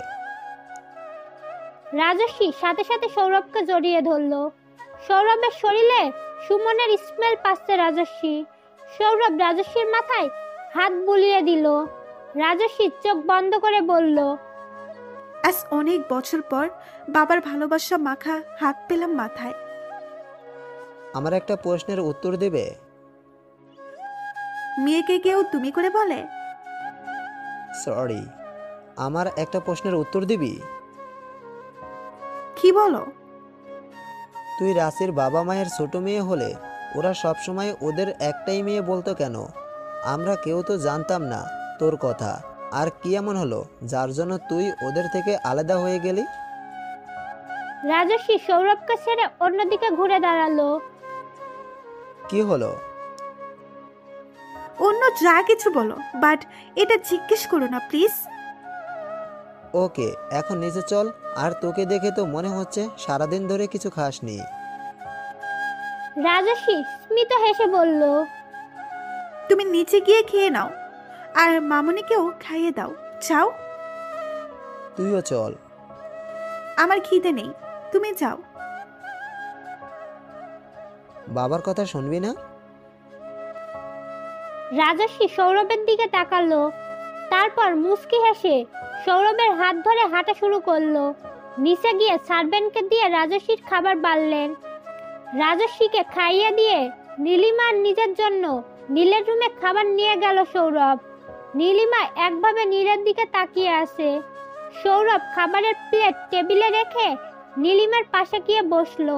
Speaker 1: রাজশ্রী সাথে সাথে সৌরভকে জড়িয়ে ধরল। সৌরভের শরীরে সুমনের স্মেল পাচ্ছে রাজশ্রী। সৌরভ রাজশ্রীর মাথায় হাত বুলিয়ে দিল। রাজশ্রী চোখ বন্ধ করে বলল,
Speaker 2: আজ অনেক বছর পর বাবার ভালোবাসা মাখা হাত পেলাম মাথায়।
Speaker 6: আমার একটা প্রশ্নের উত্তর দেবে?
Speaker 2: মেয়েকে কেউ তুমি করে বলে?
Speaker 6: সরি, আমার একটা প্রশ্নের উত্তর দিবি?
Speaker 2: কি বলো?
Speaker 6: তুই রাশির বাবা মায়ের ছোট মেয়ে হলে ওরা সবসময় ওদের একটাই মেয়ে বলতো কেন? আমরা কেউ তো জানতাম না তোর কথা। আর কি এমন হলো যার জন্য তুই ওদের থেকে আলাদা হয়ে গেলি?
Speaker 1: রাজশ্রী সৌরভকে ছেড়ে অন্যদিকে ঘুরে দাঁড়ালো।
Speaker 6: কি হলো?
Speaker 2: অন্য যা কিছু বলো, বাট এটা জিজ্ঞেস করো না প্লিজ।
Speaker 6: ওকে, এখন নিচে চল। আর তোকে দেখে তো মনে হচ্ছে সারাদিন ধরে কিছু খাসনি।
Speaker 1: রাজশ্রী স্মিত হেসে বলল,
Speaker 2: তুমি নিচে গিয়ে খেয়ে নাও, আর মামুনিকেও খাইয়ে দাও। যাও।
Speaker 6: তুইও চল।
Speaker 2: আমার খিদে নেই, তুমি যাও।
Speaker 6: বাবার কথা শুনবি না?
Speaker 1: রাজশ্রী সৌরভের দিকে তাকালো। তারপর মুস্কি হেসে সৌরভের হাত ধরে হাঁটা শুরু করলো। নিচে গিয়ে সার্ভেন্টকে দিয়ে রাজশ্রীর খাবার বাড়লেন। রাজশ্রীকে খাইয়ে দিয়ে নীলিমার নিজের জন্য নীলের রুমে খাবার নিয়ে গেল সৌরভ। নীলিমা একভাবে নীলের দিকে তাকিয়ে আছে। সৌরভ খাবারের প্লেট টেবিলে রেখে নীলিমার পাশে গিয়ে বসলো।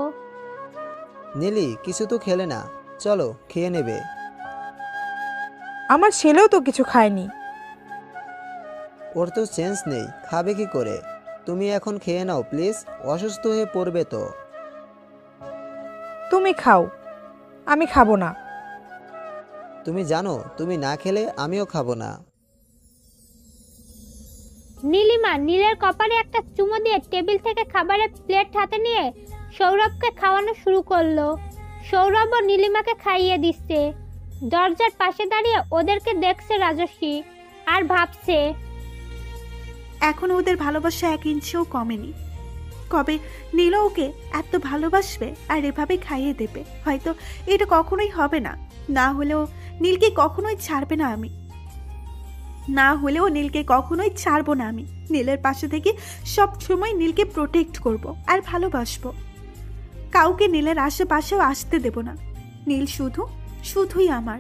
Speaker 6: নীলি, কিছু তো খেলে না, চলো খেয়ে নেবে।
Speaker 8: আমার ছেলেও তো কিছু খায়নি।
Speaker 6: ওর তো সেন্স নেই, খাবে কি করে? তুমি এখন খেয়ে নাও প্লিজ, অসুস্থ হয়ে পড়বে তো।
Speaker 8: তুমি খাও, আমি খাবো না।
Speaker 6: তুমি জানো তুমি না খেলে আমিও খাবো না।
Speaker 1: নীলিমা নীলের কপালে একটা চুমো দিয়ে টেবিল থেকে খাবারের প্লেট হাতে নিয়ে সৌরভকে খাওয়ানো শুরু করলো। সৌরভ ও নীলিমাকে খাইয়ে দিচ্ছে। দরজার পাশে দাঁড়িয়ে ওদেরকে দেখছে রাজশ্রী আর ভাবছে,
Speaker 2: এখন ওদের ভালোবাসা 1 ইঞ্চিও কমেনি। কবে নীল ওকে এত ভালোবাসবে আর এভাবে খাইয়ে দেবে? হয়তো এটা কখনোই হবে না। না হলেও নীলকে কখনোই ছাড়বে না আমি। না হলেও নীলকে কখনোই ছাড়বো না আমি। নীলের পাশে থেকে সব সময় নীলকে প্রোটেক্ট করব আর ভালোবাসবো। কাউকে নীলের আশেপাশেও আসতে দেব না। নীল শুধুই আমার।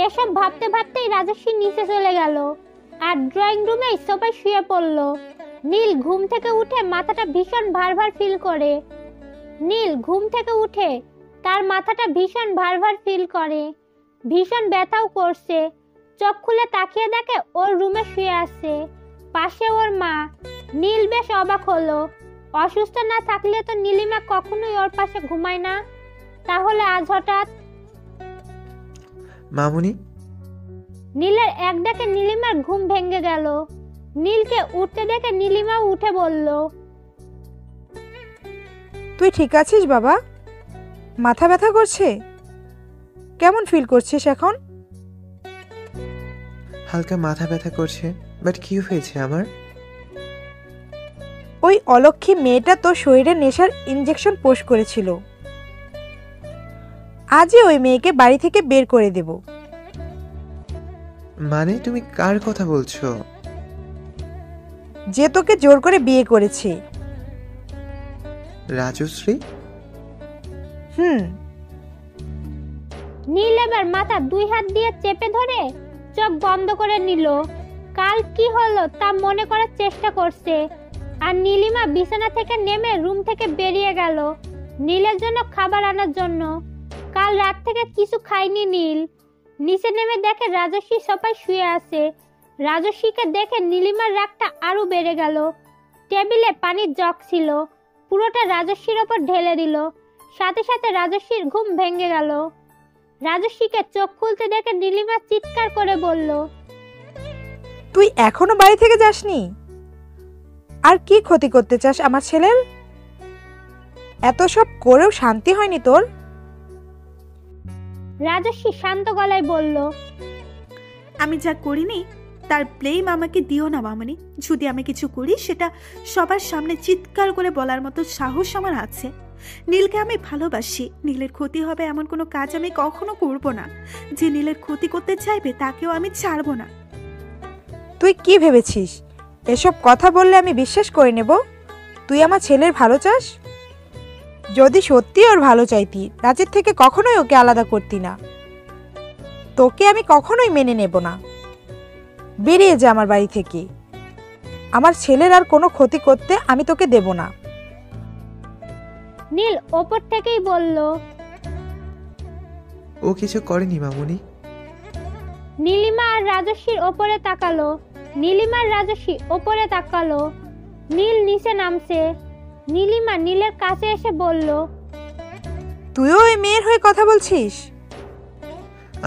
Speaker 1: এসব ভাবতে ভাবতেই রাজস্বী নিচে চলে গেল আর ড্রয়িং রুমেই সোফায় শুয়ে পড়ল। নীল ঘুম থেকে উঠে মাথাটা ভীষণ ভার ভার ফিল করে। তার মাথাটা ভীষণ ভার ভার ফিল করে, ভীষণ ব্যথাও করছে। চোখ খুলে তাকিয়ে দেখে ওর রুমে শুয়ে আছে, পাশে ওর মা। নীল বেশ অবাক হলো। অসুস্থ না থাকলে তো নীলিমা কখনোই ওর পাশে ঘুমায় না, তাহলে আজ হঠাৎ?
Speaker 7: মামুনি।
Speaker 1: নীলের এক ডাকে নীলিমার ঘুম ভেঙে গেল। নীলকে উঠতে দেখে নীলিমা উঠে বলল,
Speaker 8: তুই ঠিক আছিস বাবা? মাথা ব্যথা করছে? কেমন ফিল করছিস এখন?
Speaker 7: হালকা মাথা ব্যথা করছে, বাট কি হয়েছে আমার?
Speaker 8: ওই অলক্ষী মেয়েটা তোর শরীরে নেশার ইনজেকশন পোস্ট করেছিল। আজই ওই মেয়েকে বাড়ি থেকে বের করে দেব।
Speaker 7: মানে তুমি কার কথা বলছো?
Speaker 8: যে তোকে জোর করে বিয়ে করেছে।
Speaker 7: রাজশ্রী?
Speaker 1: নীল এবার মাথা 2 হাত দিয়ে চেপে ধরে চোখ বন্ধ করে নিল। কাল কি হলো তা মনে করার চেষ্টা করছে। আর নীলিমা বিছানা থেকে নেমে রুম থেকে বেরিয়ে গেল নীলের জন্য খাবার আনার জন্য। কাল রাত থেকে কিছু খায়নি নীল। নিচে নেমে দেখে রাজস্বী সোফায় শুয়ে আছে। রাজস্বীকে দেখে নীলিমার রাগটা আরো বেড়ে গেল। টেবিলে পানির জগ ছিল, পুরোটা রাজস্বীর ওপর ঢেলে দিল। সাথে সাথে রাজস্বীর ঘুম ভেঙে গেল। রাজস্বীকে চোখ খুলতে দেখে নীলিমা চিৎকার করে বলল,
Speaker 8: তুই এখনো বাড়ি থেকে যাসনি? আর কি ক্ষতি করতে চাস আমার ছেলের? এত সব করেও শান্তি হয়নি তোর?
Speaker 1: রাজস্বী শান্ত গলায় বলল,
Speaker 2: আমি যা করিনি তার ব্লেম আমাকে দিও না মামনি। যদি আমি কিছু করি সেটা সবার সামনে চিৎকার করে বলার মতো সাহস আমার আছে। নীলকে আমি ভালোবাসি। নীলের ক্ষতি হবে এমন কোনো কাজ আমি কখনো করব না। যে নীলের ক্ষতি করতে চাইবে তাকেও আমি ছাড়বো না।
Speaker 8: তুই কি ভেবেছিস এসব কথা বললে আমি বিশ্বাস করে নেব? তুই আমার ছেলের ভালো চাস? যদি সত্যি ওর ভালো চাইতি রাজের থেকে কখনোই ওকে আলাদা করতি না। তোকে আমি কখনোই মেনে নেব না। বেরিয়ে যা আমার বাড়ি থেকে। আমার ছেলের আর কোনো ক্ষতি করতে আমি তোকে দেব না।
Speaker 1: নীল ওপর থেকেই বলল,
Speaker 7: ও কিছু করেনি মামুনি।
Speaker 1: নীলিমা আর রাজস্বীর ওপরে তাকালো। নীল নিচে নামছে। নীলিমা নীলের কাছে এসে বলল,
Speaker 8: তুইও ওই মেয়ের হয়ে কথা বলছিস?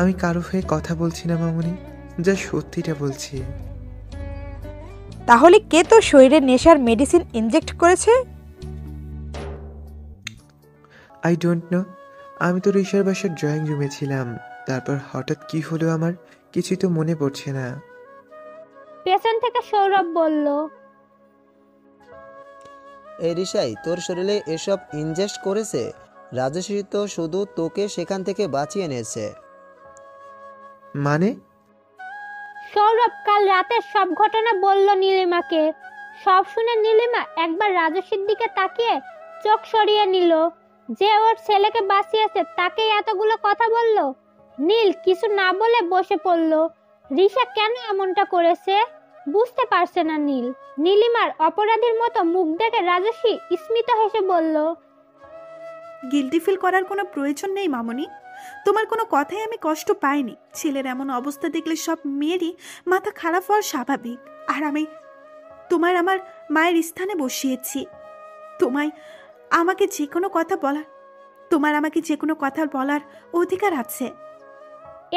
Speaker 7: আমি কারো হয়ে কথা বলছি না মামুনি, যা সত্যিটা বলছি।
Speaker 8: তাহলে কে তোর শরীরে নেশার মেডিসিন ইনজেক্ট করেছে?
Speaker 7: I don't know. আমি তো ঋষার বাসার ড্রয়িং রুমে ছিলাম। তারপর হঠাৎ কি হলো আমার কিছুই তো মনে পড়ছে না।
Speaker 1: পেছন থেকে সৌরভ বলল,
Speaker 6: এই রিশাই তোর শরীরে এসব ইনজেস্ট করেছে। রাজশ্রী তো শুধু তোকে সেখান থেকে বাঁচিয়ে এনেছে।
Speaker 7: মানে?
Speaker 1: সৌরভ কাল রাতের সব ঘটনা বলল নীলিমাকে। সব শুনে নীলিমা একবার রাজস্বীর দিকে তাকিয়ে চোখ সরিয়ে নিল। যে ওর ছেলেকে বাঁচিয়েছে তাকেই এতগুলো কথা বলল। নীল কিছু না বলে বসে পড়ল। রিশা কেন এমনটা করেছে বুঝতে পারছে না নীল। নীলিমার অপরাধীর মতো মুখ দেখে রাজস্বী স্মিত হেসে বলল,
Speaker 2: গিল্টি ফিল করার কোনো প্রয়োজন নেই মামনি। তোমার কোনো কথাই আমি কষ্ট পাইনি। ছেলের এমন অবস্থা দেখলে সব মেয়েরই মাথা খারাপ হওয়ার স্বাভাবিক। আর আমি আমার মায়ের স্থানে বসিয়েছি। আমাকে যে কোনো কথা বলার অধিকার আছে।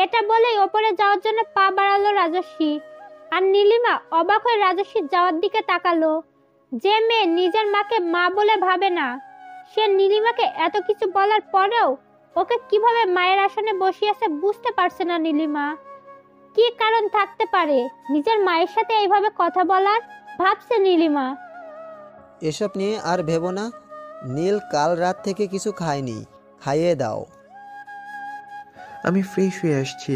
Speaker 1: এটা বলেই ওপরে যাওয়ার জন্য পা বাড়ালো রাজস্বী। আর নীলিমা অবাক হয়ে রাজস্বীর যাওয়ার দিকে তাকালো। যে মেয়ে নিজের মাকে মা বলে ভাবে না, সে নীলিমাকে এত কিছু বলার পরেও ওকে কিভাবে মায়ের আসনে বসিয়েছে বুঝতে পারছে না নীলিমা। কি কারণ থাকতে পারে নিজের মায়ের সাথে এইভাবে কথা বলার, ভাবছে নীলিমা।
Speaker 6: এসব নিয়ে আর ভেবো না। নীল কাল রাত থেকে কিছু খায়নি, খাইয়ে দাও।
Speaker 7: আমি ফ্রেশ হয়ে আসছি।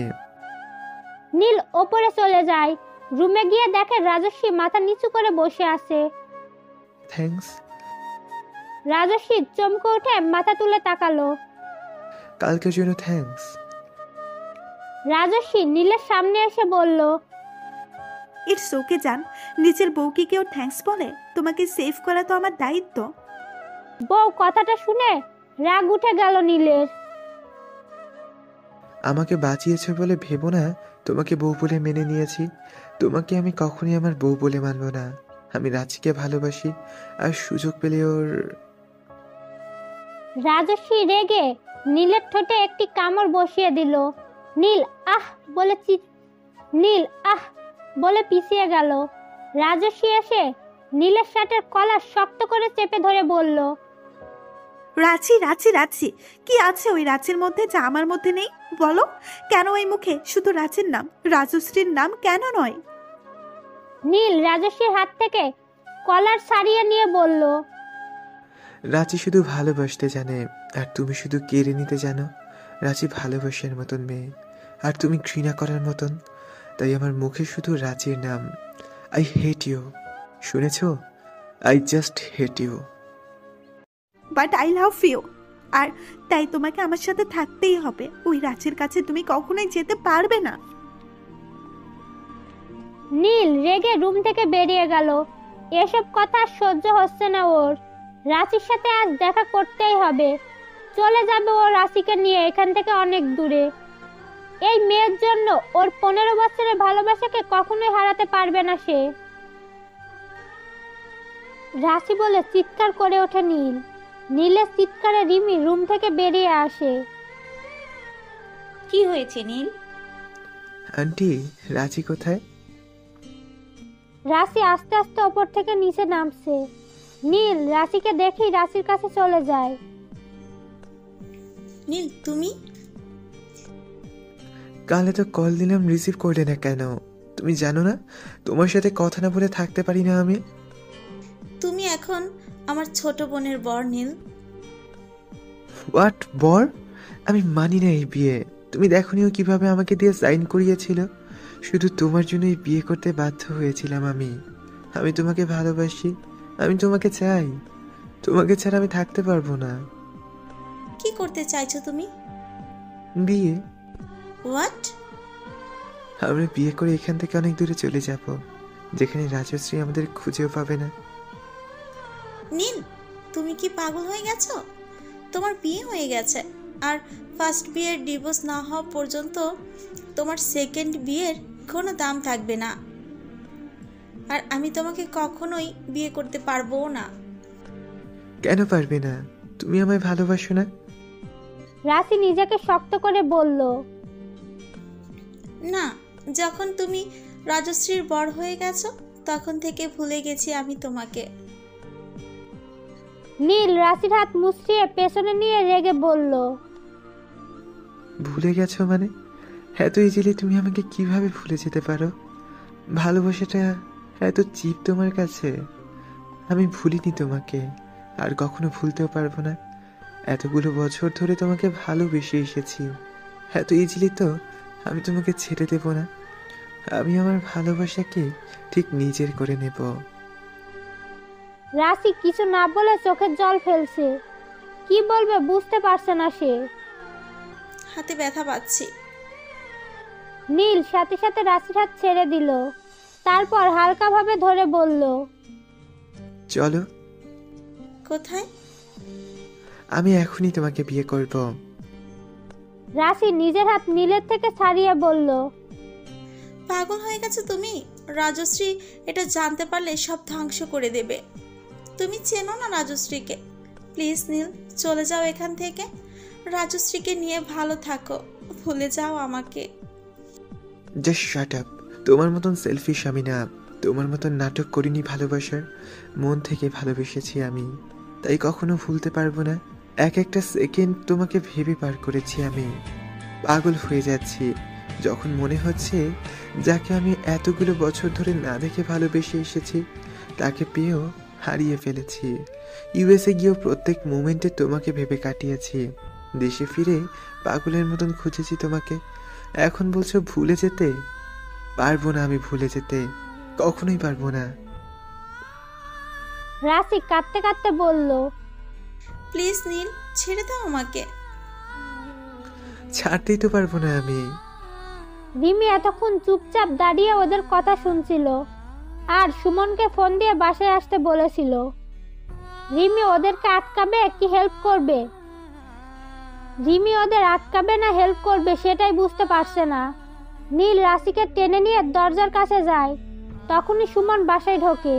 Speaker 1: নীল ওপরে চলে যায়। রুমে গিয়ে দেখে রাজস্বী মাথা নিচু করে বসে আছে।
Speaker 7: থ্যাঙ্কস।
Speaker 1: রাজস্বী চমকে উঠে মাথা তুলে তাকালো।
Speaker 7: কালকের জন্য থ্যাঙ্কস।
Speaker 1: রাজস্বী নীলের সামনে এসে বলল,
Speaker 2: ইটস ওকে জান, নিজের বউকে কেউ থ্যাঙ্কস বলে? তোমাকে সেভ করা তো আমার দায়িত্ব।
Speaker 1: বউ কথাটা শুনে রাগ উঠে গেল নীলের।
Speaker 7: আমাকে বাঁচিয়েছো বলে ভেবো না তোমাকে বউ বলে মেনে নিয়েছি। তোমাকে আমি কখনই আমার বউ বলে মানব না। আমি রাঁচিকে ভালোবাসি, আর সুযোগ পেলে ওর।
Speaker 1: রাজস্বী রেগে নীলের ঠোঁটে একটি কামড় বসিয়ে দিল। নীল আহ বলে পিছিয়ে গেল। রাজস্বী এসে নীলের শার্টের কলার শক্ত করে চেপে ধরে বলল,
Speaker 2: রাঁচি রাঁচি রাঁচি, কি আছে ওই রাঁচির মধ্যে যা আমার মধ্যে নেই? বলো, কেন ওই মুখে শুধু রাঁচির নাম, রাজশ্রীর নাম কেন নয়?
Speaker 1: নীল রাজস্বীর হাত থেকে কলার ছাড়িয়ে নিয়ে বলল,
Speaker 7: রাঁচি শুধু ভালোবাসতে জানে, আর তুমি শুধু কেড়ে নিতে জানো। রাঁচি ভালোবাসার মতন মেয়ে, আর তুমি ঘৃণা করার মতন। তাই আমার মুখে শুধু রাঁচির নাম। আই হেট ইউ, শুনেছ? I just hate you.
Speaker 2: But I love you, আর তাই তোমাকে আমার সাথে থাকতেই হবে। ওই রাঁচির কাছে তুমি কখনোই যেতে পারবে না।
Speaker 1: নীল রেগে রুম থেকে বেরিয়ে গেল। এসব কথা সহ্য হচ্ছে না ওর। রাঁচির সাথে আজ দেখা করতেই হবে। চলে যাবে ও রাঁচিকে নিয়ে এখান থেকে অনেক দূরে। এই মেয়ের জন্য ওর 15 বছরের ভালোবাসাকে কখনোই হারাতে পারবে না সে। রাঁচি বলে চিৎকার করে ওঠে নীল। নীলের চিৎকারে রিমি রুম থেকে বেরিয়ে আসে।
Speaker 16: কি হয়েছে নীল?
Speaker 7: আন্টি, রাঁচি কোথায়?
Speaker 1: রাঁচি আস্তে আস্তে ওপর থেকে নিচে নামছে। নীল রাঁচিকে দেখেই রাঁচির কাছে চলে যায়।
Speaker 9: নীল, তুমি?
Speaker 7: কালে তো কল দিলাম, রিসিভ করলে না কেন? তুমি জানো না তোমার সাথে কথা না বলে থাকতে পারি না আমি?
Speaker 9: তুমি এখন আমার ছোট বোনের বর নীল।
Speaker 7: হোয়াট বর? আমি মানি না এই বিয়ে। তুমি দেখোনিও কিভাবে আমাকে দিয়ে সাইন করিয়েছিল? শুধু তোমার জন্যই বিয়ে করতে বাধ্য হয়েছিলাম আমি। আমি তোমাকে ভালোবাসি, আমি তোমাকে চাই। তোমাকে ছাড়া আমি থাকতে পারবো না।
Speaker 9: কি করতে চাইছো তুমি?
Speaker 7: বিয়ে।
Speaker 9: হোয়াট?
Speaker 7: আমরা বিয়ে করে এখান থেকে অনেক দূরে চলে যাব, যেখানে রাজশ্রী আমাদের খুঁজেও পাবে না।
Speaker 9: নীল, তুমি কি পাগল হয়ে গেছো? তোমার বিয়ে হয়ে গেছে, আর ফার্স্ট বিয়ের ডিভোর্স না হওয়া পর্যন্ত তোমার সেকেন্ড বিয়ের কোনো দাম থাকবে না। আর আমি তোমাকে কখনোই বিয়ে করতে পারবো না।
Speaker 7: কেন পারবে না? তুমি আমায় ভালোবাসো না?
Speaker 1: রাঁচি নিজেকে শক্ত করে বলল,
Speaker 9: না, যখন তুমি রাজশ্রীর বর হয়ে গেছো তখন থেকে ভুলে গেছি আমি তোমাকে।
Speaker 1: নীল রাঁচির হাত মুচড়িয়ে পেছনে নিয়ে রেগে বলল,
Speaker 7: ভুলে গেছো মানে? এত ইজিলি তুমি আমাকে কিভাবে ভুলে যেতে পারো? ভালোবাসাটা এত চিপ তোমার কাছে? আমি ভুলিনি তোমাকে, আর কখনো ভুলতেও পারবো না। এতগুলো বছর ধরে তোমাকে ভালোবেসে এসেছি। এত ইজিলি তো আমি তোমাকে ছেড়ে দেব না। আমি আমার ভালোবাসাকে ঠিক নিজের করে নেব।
Speaker 1: রাঁচি কিছু না বলে চোখের জল ফেলছে। কি বলবে বুঝতে পারছে না সে।
Speaker 9: হাতে ব্যথা পাচ্ছি।
Speaker 1: নীল সাথে সাথে রাঁচির হাত ছেড়ে দিল। তারপর হালকাভাবে ধরে বলল,
Speaker 7: চলো।
Speaker 9: কোথায়?
Speaker 7: আমি এখনই তোমাকে বিয়ে করব।
Speaker 1: রাঁচি নিজের হাত নীলের থেকে ছাড়িয়ে বলল,
Speaker 9: পাগল হয়ে গেছো তুমি? রাজশ্রী এটা জানতে পারলে সব ধ্বংস করে দেবে। তুমি চেনো না রাজশ্রীকে। প্লিজ নীল, চলে যাও এখান থেকে। রাজশ্রীকে নিয়ে ভালো থাকো, ভুলে যাও আমাকে।
Speaker 7: Just shut up. তোমার মতন সেলফিশ আমি না। তোমার মতন নাটক করিনি ভালোবাসার। মন থেকে ভালোবেসেছি আমি, তাই কখনো ভুলতে পারবো না। এক একটা সেকেন্ড তোমাকে ভেবে পার করেছি আমি। পাগল হয়ে যাচ্ছি যখন মনে হচ্ছে যাকে আমি এতগুলো বছর ধরে না দেখে ভালোবেসে এসেছি তাকে পেয়েও হারিয়ে ফেলেছি। ইউএসএ গিয়েও প্রত্যেক মোমেন্টে তোমাকে ভেবে কাটিয়েছি। দেশে ফিরে পাগলের মতন খুঁজেছি তোমাকে। এখন বলছো ভুলে যেতে? পারবো না আমি ভুলে যেতে, কখনোই পারবো না।
Speaker 1: রাঁচি কাঁদতে কাঁদতে বলল,
Speaker 9: প্লিজ নীল, ছেড়ে দাও আমাকে।
Speaker 7: ছাড়তেই তো পারবো না আমি।
Speaker 1: রিমি এতক্ষণ চুপচাপ দাঁড়িয়ে ওদের কথা শুনছিল আর সুমনকে ফোন দিয়ে বাসায় আসতে বলেছিল। রিমি ওদেরকে আটকাবে কি হেল্প করবে? রিমি ওদের আটকাবে না হেল্প করবে সেটাই বুঝতে পারছে না। নীল রাশিকে টেনে নিয়ে দরজার কাছে যায়, তখনই সুমন বাসায় ঢোকে।